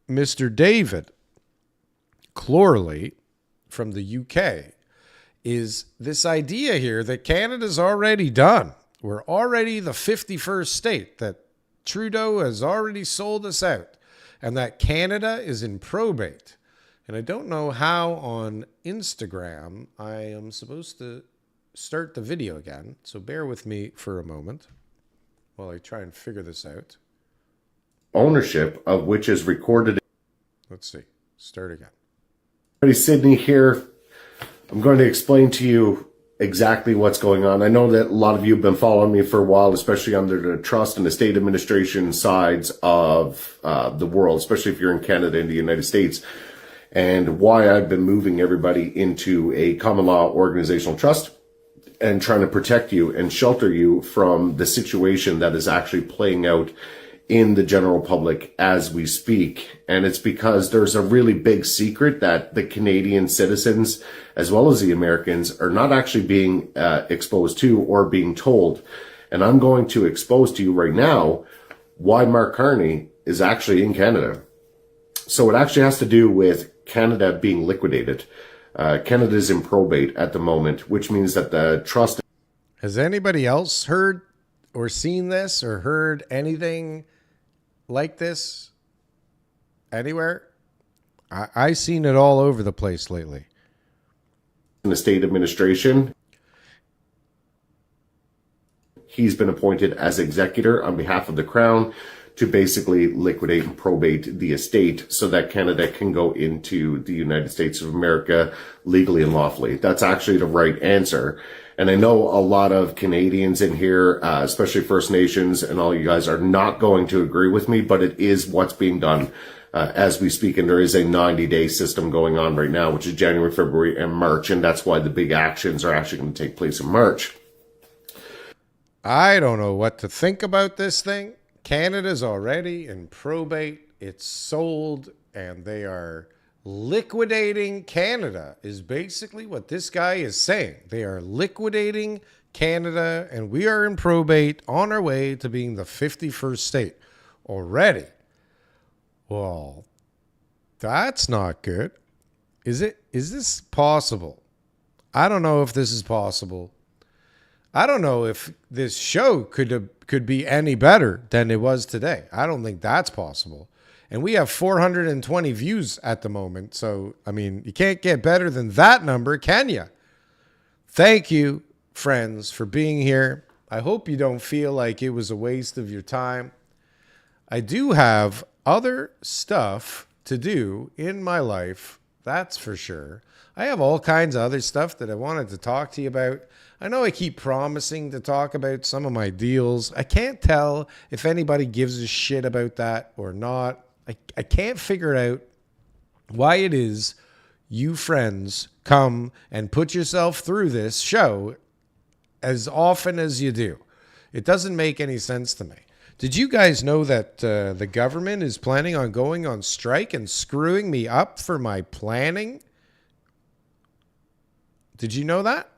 Mr. David Clorley from the UK is this idea here that Canada's already done. We're already the 51st state, that Trudeau has already sold us out, and that Canada is in probate. And I don't know how on Instagram I am supposed to start the video again, so bear with me for a moment while I try and figure this out. Ownership of which is recorded. Let's see. Start again. Sydney here. I'm going to explain to you exactly what's going on. I know that a lot of you have been following me for a while, especially under the trust and estate administration sides of the world, especially if you're in Canada and the United States, and why I've been moving everybody into a common law organizational trust and trying to protect you and shelter you from the situation that is actually playing out in the general public as we speak. And it's because there's a really big secret that the Canadian citizens, as well as the Americans, are not actually being exposed to or being told. And I'm going to expose to you right now why Mark Carney is actually in Canada. So it actually has to do with Canada being liquidated. Canada is in probate at the moment, which means that the trust Has anybody else heard or seen this or heard anything like this anywhere? I seen it all over the place lately. In the state administration, he's been appointed as executor on behalf of the Crown to basically liquidate and probate the estate so that Canada can go into the United States of America legally and lawfully. That's actually the right answer. And I know a lot of Canadians in here, especially First Nations and all you guys, are not going to agree with me, but it is what's being done as we speak. And there is a 90-day system going on right now, which is January, February, and March. And that's why the big actions are actually going to take place in March. I don't know what to think about this thing. Canada's already in probate. It's sold, and they are liquidating Canada is basically what this guy is saying. They are liquidating Canada, and we are in probate on our way to being the 51st state already. Well, that's not good. Is it? Is this possible? I don't know if this is possible. I don't know if this show could be any better than it was today. I don't think that's possible. And we have 420 views at the moment. So, I mean, you can't get better than that number, can you? Thank you, friends, for being here. I hope you don't feel like it was a waste of your time. I do have other stuff to do in my life, that's for sure. I have all kinds of other stuff that I wanted to talk to you about. I know I keep promising to talk about some of my deals. I can't tell if anybody gives a shit about that or not. I can't figure out why it is you friends come and put yourself through this show as often as you do. It doesn't make any sense to me. Did you guys know that the government is planning on going on strike and screwing me up for my planning? Did you know that?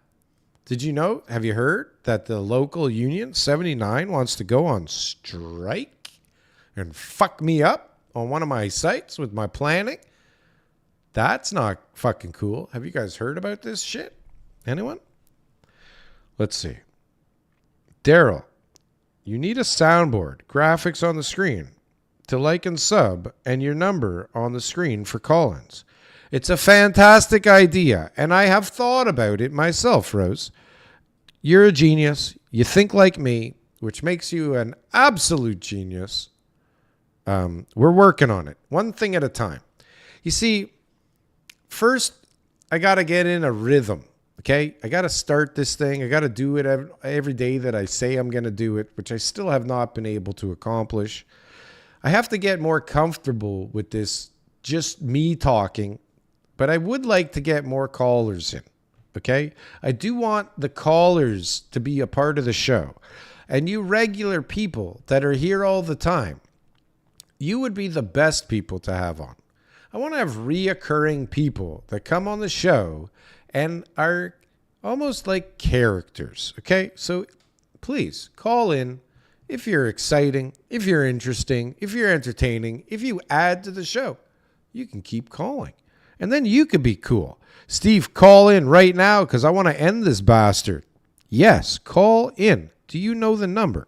Did you know? Have you heard that the local union 79 wants to go on strike and fuck me up on one of my sites with my planning? That's not fucking cool. Have you guys heard about this shit? Anyone? Let's see. Darryl, you need a soundboard, graphics on the screen to like and sub, and your number on the screen for call-ins. It's a fantastic idea, and I have thought about it myself, Rose. You're a genius. You think like me, which makes you an absolute genius. We're working on it, one thing at a time. You see, first, I got to get in a rhythm, okay? I got to start this thing. I got to do it every day that I say I'm going to do it, which I still have not been able to accomplish. I have to get more comfortable with this, just me talking. But I would like to get more callers in, okay? I do want the callers to be a part of the show. And you regular people that are here all the time, you would be the best people to have on. I want to have reoccurring people that come on the show and are almost like characters, okay? So please call in if you're exciting, if you're interesting, if you're entertaining, if you add to the show. You can keep calling. And then you could be cool. Steve, call in right now because I want to end this bastard. Yes, call in. Do you know the number?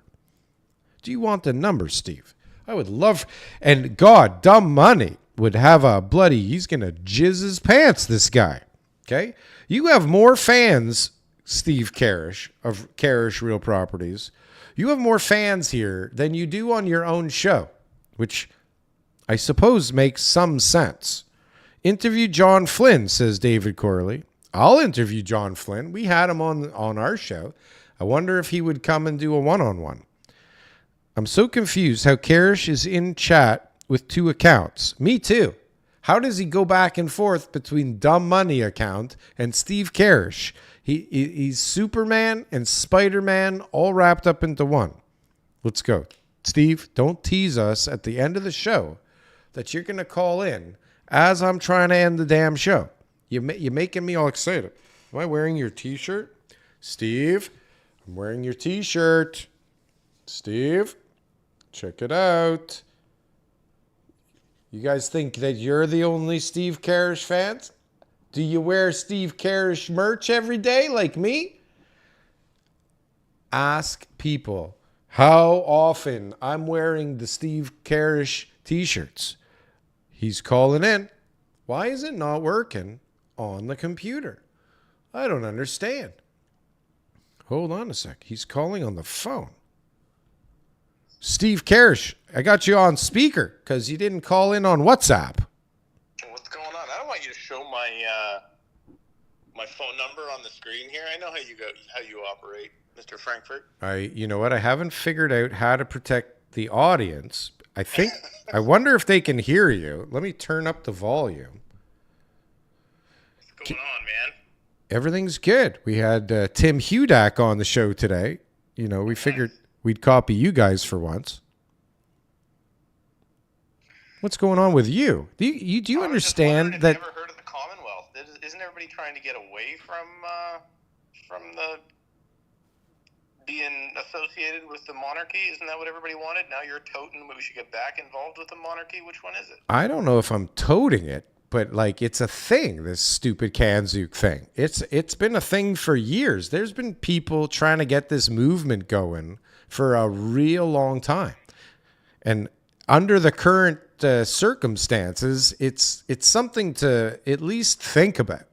Do you want the number, Steve? I would love... And God, Dumb Money would have a bloody... He's going to jizz his pants, this guy. Okay? You have more fans, Steve Karish, of Karish Real Properties. You have more fans here than you do on your own show, which I suppose makes some sense. Interview John Flynn, says David Corley. I'll interview John Flynn. We had him on our show. I wonder if he would come and do a one-on-one. I'm so confused how Karish is in chat with two accounts. Me too. How does he go back and forth between Dumb Money account and Steve Karish? He's Superman and Spider-Man all wrapped up into one. Let's go. Steve, don't tease us at the end of the show that you're going to call in as I'm trying to end the damn show. You're making me all excited. Am I wearing your t-shirt? Steve, I'm wearing your t-shirt. Steve, check it out. You guys think that you're the only Steve Karish fans? Do you wear Steve Karish merch every day like me? ask people how often I'm wearing the Steve Karish t-shirts. He's calling in. Why is it not working on the computer? I don't understand. Hold on a sec. He's calling on the phone. Steve Karish, I got you on speaker because you didn't call in on WhatsApp. What's going on? I don't want you to show my my phone number on the screen here. I know how you operate, Mr. Frankfort. You know what? I haven't figured out how to protect the audience. I wonder if they can hear you. Let me turn up the volume. What's going on, man? Everything's good. We had Tim Hudak on the show today. You know, we figured we'd copy you guys for once. What's going on with you? Do you understand that? Never heard of the Commonwealth? Isn't everybody trying to get away from the being associated with the monarchy? Isn't that what everybody wanted? Now you're toting we should get back involved with the monarchy. Which one is it? I don't know if I'm toting it, but like it's a thing. This stupid Kanzuk thing. It's been a thing for years. There's been people trying to get this movement going for a real long time, and under the current circumstances, it's something to at least think about.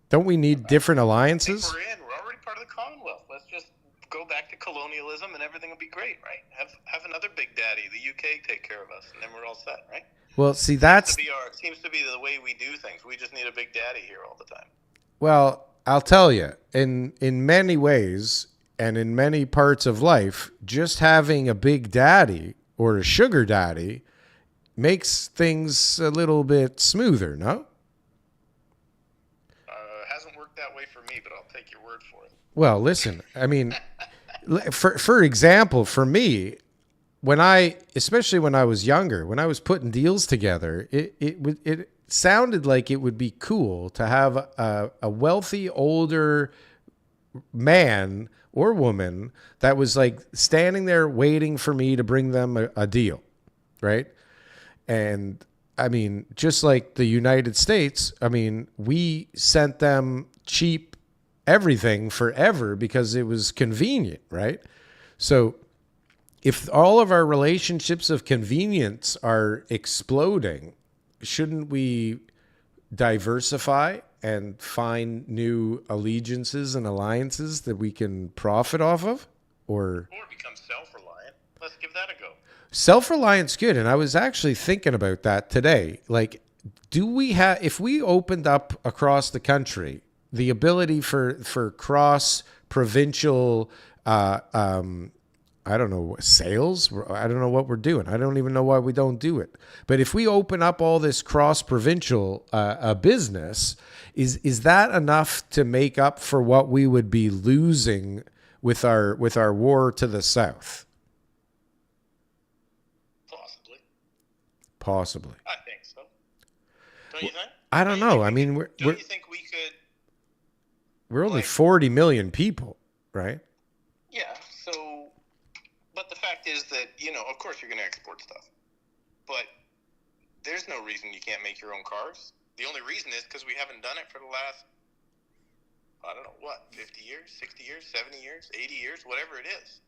Don't we need different alliances? We're in. We're already part of the Commonwealth. Let's just go back to colonialism, and everything will be great, right? Have another big daddy, the UK, take care of us, and then we're all set, right? Well, see, that's seems to be the way we do things. We just need a big daddy here all the time. Well, I'll tell you, in many ways and in many parts of life, just having a big daddy or a sugar daddy makes things a little bit smoother, no? Hasn't worked that way for me, but I'll take your word for it. Well, listen, I mean, for example, for me, especially when I was younger, when I was putting deals together, it sounded like it would be cool to have a wealthy older man or woman that was like standing there waiting for me to bring them a deal, right? And I mean, just like the United States, I mean, we sent them cheap everything forever because it was convenient, right? So if all of our relationships of convenience are exploding, shouldn't we diversify and find new allegiances and alliances that we can profit off of? Or become self-reliant. Let's give that a go. Self-reliance good. And I was actually thinking about that today. Like, if we opened up across the country the ability for cross-provincial I don't know, sales? I don't know what we're doing. I don't even know why we don't do it. But if we open up all this cross-provincial business, is that enough to make up for what we would be losing with our war to the south? Possibly. I think so. Don't you think? I don't know. I mean, don't you think we could? We're only 40 million people, right? Yeah. But the fact is that, of course you're going to export stuff. But there's no reason you can't make your own cars. The only reason is because we haven't done it for the last, 50 years, 60 years, 70 years, 80 years, whatever it is.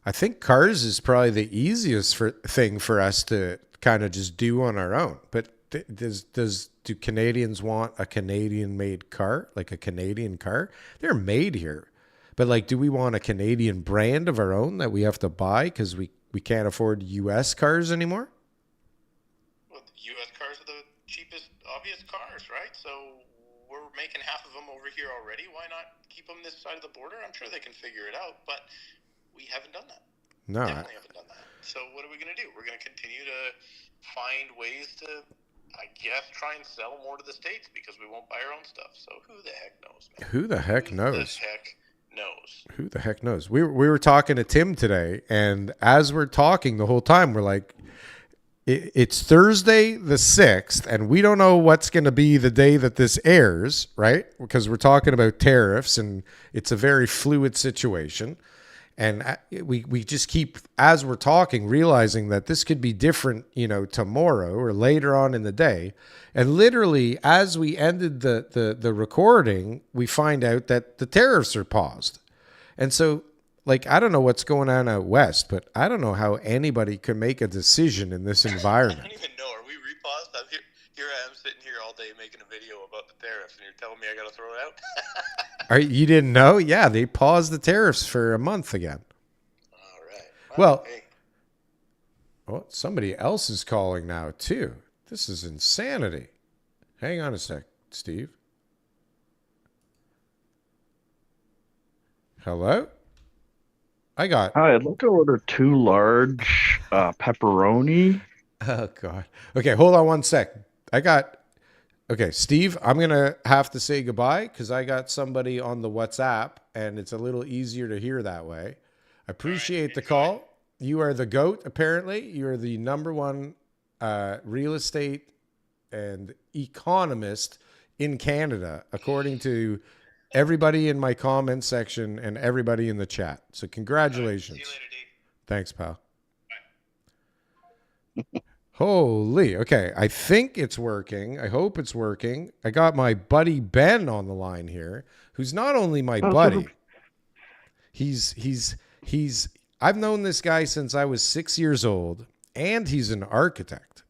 I think cars is probably the easiest thing for us to kind of just do on our own. But do Canadians want a Canadian-made car, like a Canadian car? They're made here. But like, do we want a Canadian brand of our own that we have to buy because we can't afford U.S. cars anymore? Well, the U.S. cars are the cheapest, obvious cars, right? So we're making half of them over here already. Why not keep them this side of the border? I'm sure they can figure it out, but we haven't done that. No. Definitely haven't done that. So what are we going to do? We're going to continue to find ways to, I guess, try and sell more to the States because we won't buy our own stuff. So who the heck knows, man? Who the heck knows? Who the heck knows? We were talking to Tim today, and as we're talking the whole time, we're like, it's Thursday the 6th, and we don't know what's going to be the day that this airs, right? Because we're talking about tariffs, and it's a very fluid situation. And we just keep, as we're talking, realizing that this could be different, tomorrow or later on in the day. And literally, as we ended the recording, we find out that the tariffs are paused. And so, I don't know what's going on out west, but I don't know how anybody could make a decision in this environment. I don't even know. Are we repaused? Here I am sitting here all day making a video about the tariffs, and you're telling me I got to throw it out? You didn't know? Yeah, they paused the tariffs for a month again. All right. Well, hey. Somebody else is calling now, too. This is insanity. Hang on a sec, Steve. Hello? Hi, I'd like to order 2 large pepperoni. Oh, God. Okay, hold on one sec. Okay, Steve, I'm going to have to say goodbye because I got somebody on the WhatsApp, and it's a little easier to hear that way. I appreciate the call. You are the GOAT, apparently. You are the #1 real estate and economist in Canada, according to everybody in my comment section and everybody in the chat. So congratulations. See you later, Dave. Thanks, pal. Holy. Okay. I think it's working. I hope it's working. I got my buddy Ben on the line here, who's not only my buddy. I've known this guy since I was 6 years old, and he's an architect.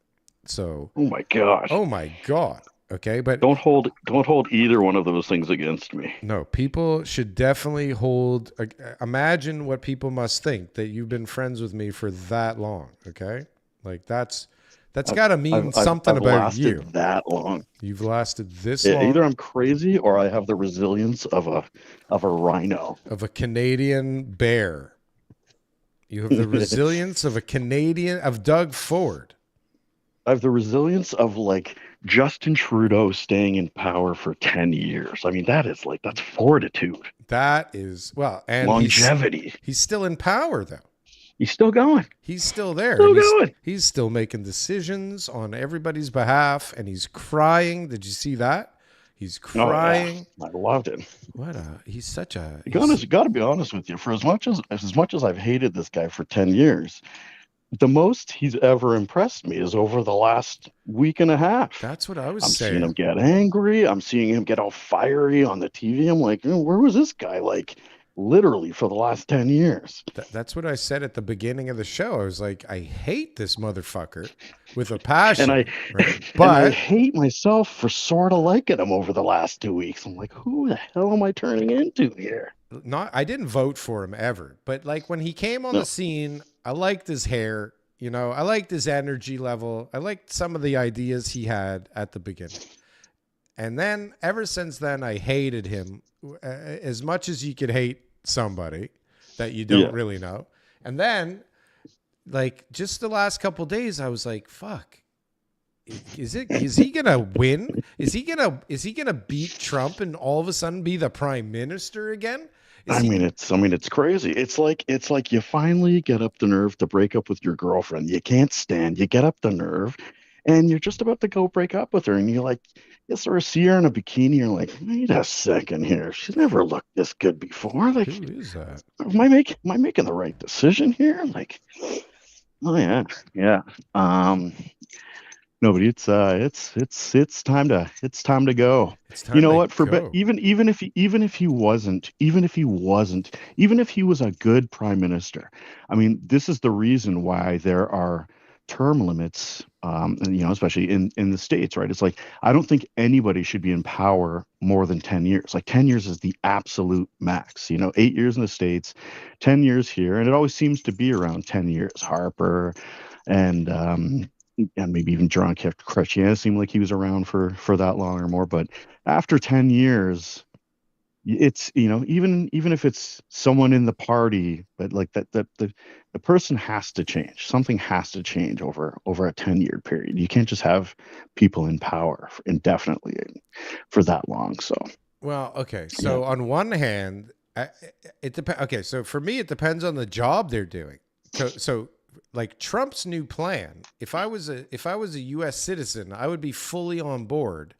So. Oh my gosh. Oh my God. Okay, but don't hold either one of those things against me. No, people should definitely hold. Imagine what people must think that you've been friends with me for that long. Okay, that's got to mean something I've about you. That long. You've lasted this long. Either I'm crazy or I have the resilience of a rhino, of a Canadian bear. You have the resilience of of Doug Ford. I have the resilience of Justin Trudeau staying in power for 10 years. I mean, that's fortitude. That is, and longevity. He's still in power, though. He's still going. He's still there. Going. He's still making decisions on everybody's behalf, and he's crying. Did you see that? He's crying. Oh, yeah. I loved it. He's such a... Got to be honest with you. For as much as I've hated this guy for 10 years, the most he's ever impressed me is over the last week and a half. That's what I was I'm saying. seeing him get angry. I'm seeing him get all fiery on the TV. I'm like, where was this guy literally for the last 10 years? That's what I said at the beginning of the show. I was like, I hate this motherfucker with a passion. And I hate myself for sort of liking him over the last 2 weeks. I'm like, who the hell am I turning into here? I didn't vote for him ever, but when he came on the scene, I liked his hair, I liked his energy level. I liked some of the ideas he had at the beginning. And then ever since then, I hated him as much as you could hate somebody that you don't really know. And then just the last couple of days, I was like, fuck, is he going to win? Is he going to beat Trump and all of a sudden be the prime minister again? It's crazy. It's like you finally get up the nerve to break up with your girlfriend. You can't stand. You get up the nerve, and you're just about to go break up with her, and you're like, you sort of see her in a bikini. You're like, wait a second here. She's never looked this good before. Like, who is that? Am I making the right decision here? Oh yeah. No, but it's time to go. You know what? Even if he was a good prime minister, I mean, this is the reason why there are term limits, especially in the States, right? It's I don't think anybody should be in power more than 10 years. 10 years is the absolute max. 8 years in the States, 10 years here, and it always seems to be around 10 years. Harper and maybe even John Chrétien seemed like he was around for that long or more. But after 10 years, it's even if it's someone in the party, but the person has to change. Something has to change over a 10-year period. You can't just have people in power indefinitely for that long. So okay. So on one hand, it depends. Okay, so for me, it depends on the job they're doing. So Trump's new plan, if I was a US citizen, I would be fully on board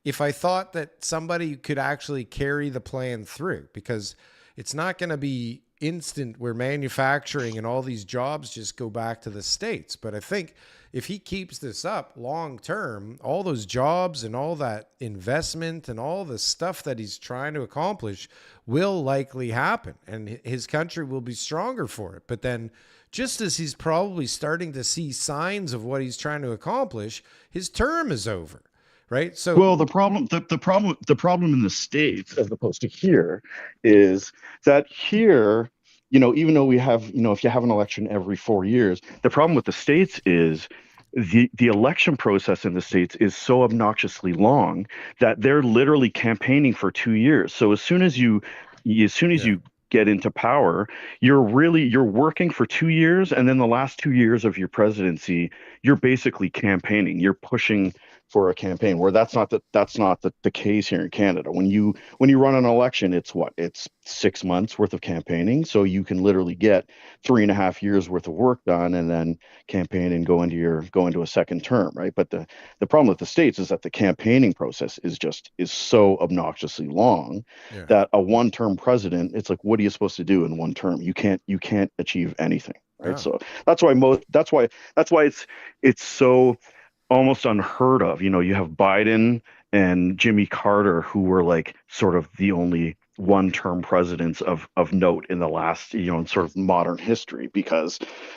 if I thought that somebody could actually carry the plan through, because it's not going to be, instant where manufacturing and all these jobs just go back to the States. But I think if he keeps this up long term, all those jobs and all that investment and all the stuff that he's trying to accomplish will likely happen, and his country will be stronger for it. But then, just as he's probably starting to see signs of what he's trying to accomplish, his term is over, right? So, well, the problem in the States, as opposed to here, is that here, even though we have, if you have an election every 4 years, the problem with the States is the election process in the States is so obnoxiously long that they're literally campaigning for 2 years. So as soon as you get into power, you're working for 2 years, and then the last 2 years of your presidency, you're basically campaigning. You're pushing for a campaign, where that's not the case here in Canada. When you run an election, it's 6 months worth of campaigning, so you can literally get 3.5 years worth of work done, and then campaign and go into a second term, right? But the problem with the States is that the campaigning process is so obnoxiously long that a one-term president, it's like, what are you supposed to do in one term? You can't achieve anything, right? So that's why it's so almost unheard of. You have Biden and Jimmy Carter, who were like sort of the only one-term presidents of note in the last, in sort of modern history,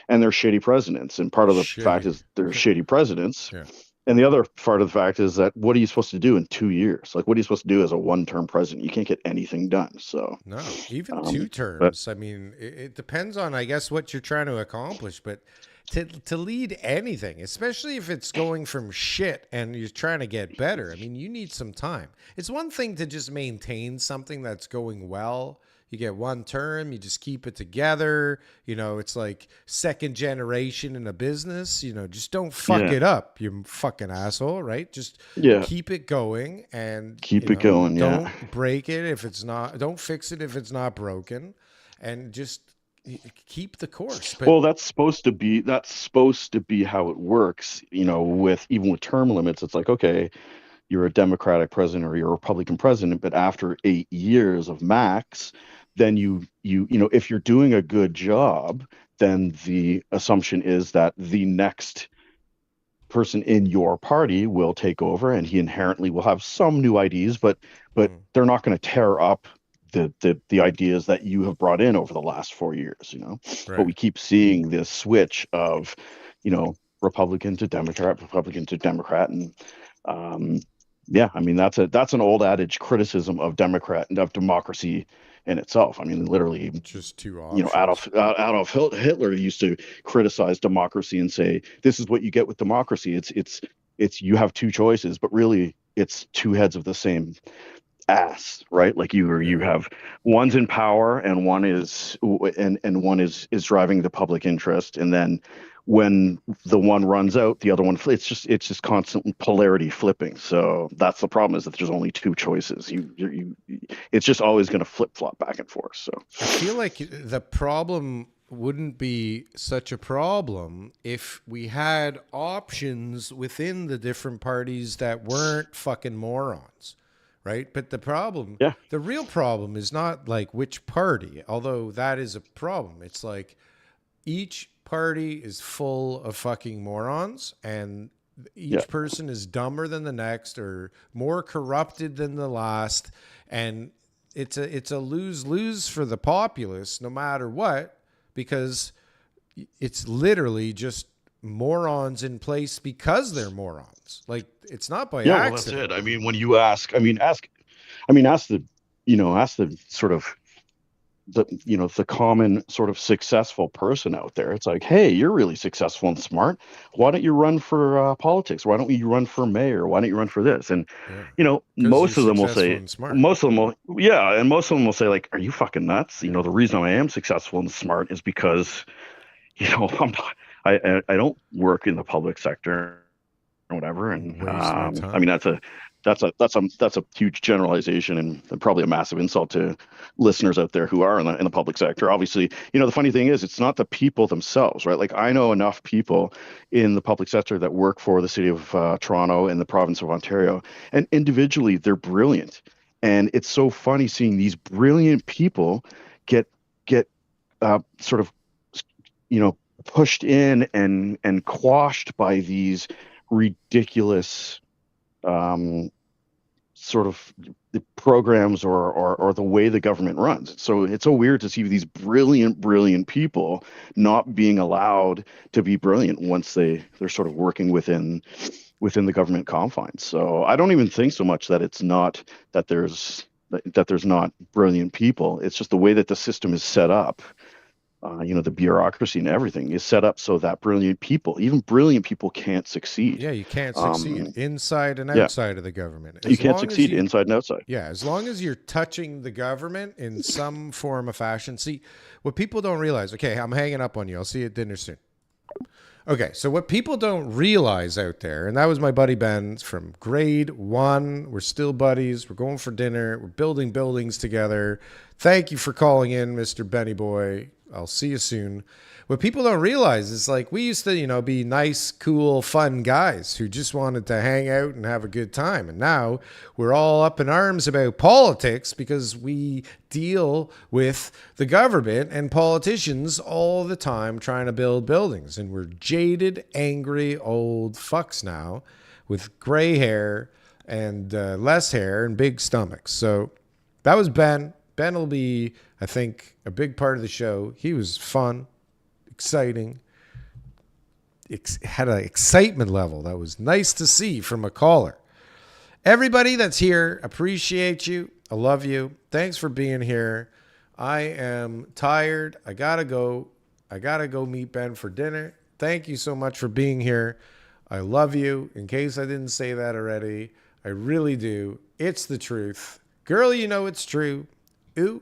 and they're shitty presidents. And part of the fact is they're shitty presidents. Yeah. And the other part of the fact is that what are you supposed to do in 2 years? Like, what are you supposed to do as a one-term president? You can't get anything done. So no, even 2 terms. I mean, it depends on, I guess, what you're trying to accomplish, but to lead anything, especially if it's going from shit and you're trying to get better, I mean, you need some time. It's one thing to just maintain something that's going well. You get one term, you just keep it together. It's like second generation in a business. Just don't fuck it up, you fucking asshole, right? Just keep it going and keep it going. Don't break it if it's not, don't fix it if it's not broken, and just keep the course. But, well, that's supposed to be how it works. Even with term limits, it's like, okay, you're a Democratic president or you're a Republican president, but after 8 years of max, then if you're doing a good job, then the assumption is that the next person in your party will take over, and he inherently will have some new ideas, but they're not going to tear up the ideas that you have brought in over the last 4 years, Right. But we keep seeing this switch of, Republican to Democrat, and I mean, that's an old adage criticism of democracy in itself. I mean, literally, just two options. Adolf Hitler used to criticize democracy and say, this is what you get with democracy. It's you have two choices, but really it's two heads of the same ass, right? Like you have one's in power and one is driving the public interest, and then when the one runs out, the other one, it's just constant polarity flipping. So that's the problem, is that there's only two choices. It's just always going to flip-flop back and forth. So I feel like the problem wouldn't be such a problem if we had options within the different parties that weren't fucking morons. Right. But the real problem is not like which party, although that is a problem. It's like each party is full of fucking morons, and each person is dumber than the next or more corrupted than the last. And it's a lose-lose for the populace no matter what, because it's literally just morons in place because they're morons. Like, it's not by accident. Well, that's it. I mean, when you ask the sort of the common sort of successful person out there, it's like, hey, you're really successful and smart. Why don't you run for politics? Why don't you run for mayor? Why don't you run for this? And most of them will say, like, are you fucking nuts? The reason I am successful and smart is because I don't work in the public sector or whatever. And I mean, that's a huge generalization and probably a massive insult to listeners out there who are in the public sector. Obviously, the funny thing is, it's not the people themselves, right? Like, I know enough people in the public sector that work for the city of Toronto and the province of Ontario, and individually they're brilliant. And it's so funny seeing these brilliant people get sort of, pushed in and quashed by these ridiculous sort of the programs or the way the government runs. So it's so weird to see these brilliant people not being allowed to be brilliant once they're sort of working within the government confines. So I don't even think so much that it's not that there's not brilliant people. It's just the way that the system is set up. The bureaucracy and everything is set up so that even brilliant people can't succeed. Yeah, you can't succeed inside and yeah. outside of the government. You can't succeed inside and outside. Yeah, as long as you're touching the government in some form of fashion. See, what people don't realize, okay, I'm hanging up on you. I'll see you at dinner soon. Okay, so what people don't realize out there, and that was my buddy Ben from grade 1. We're still buddies. We're going for dinner. We're building buildings together. Thank you for calling in, Mr. Benny Boy. I'll see you soon. What people don't realize is like we used to, be nice, cool, fun guys who just wanted to hang out and have a good time. And now we're all up in arms about politics because we deal with the government and politicians all the time trying to build buildings. And we're jaded, angry, old fucks now with gray hair and less hair and big stomachs. So that was Ben. Ben will be, I think, a big part of the show. He was fun, exciting, had an excitement level that was nice to see from a caller. Everybody that's here, appreciate you. I love you. Thanks for being here. I am tired. I gotta go meet Ben for dinner. Thank you so much for being here. I love you. In case I didn't say that already, I really do. It's the truth. Girl, you know it's true. Ooh.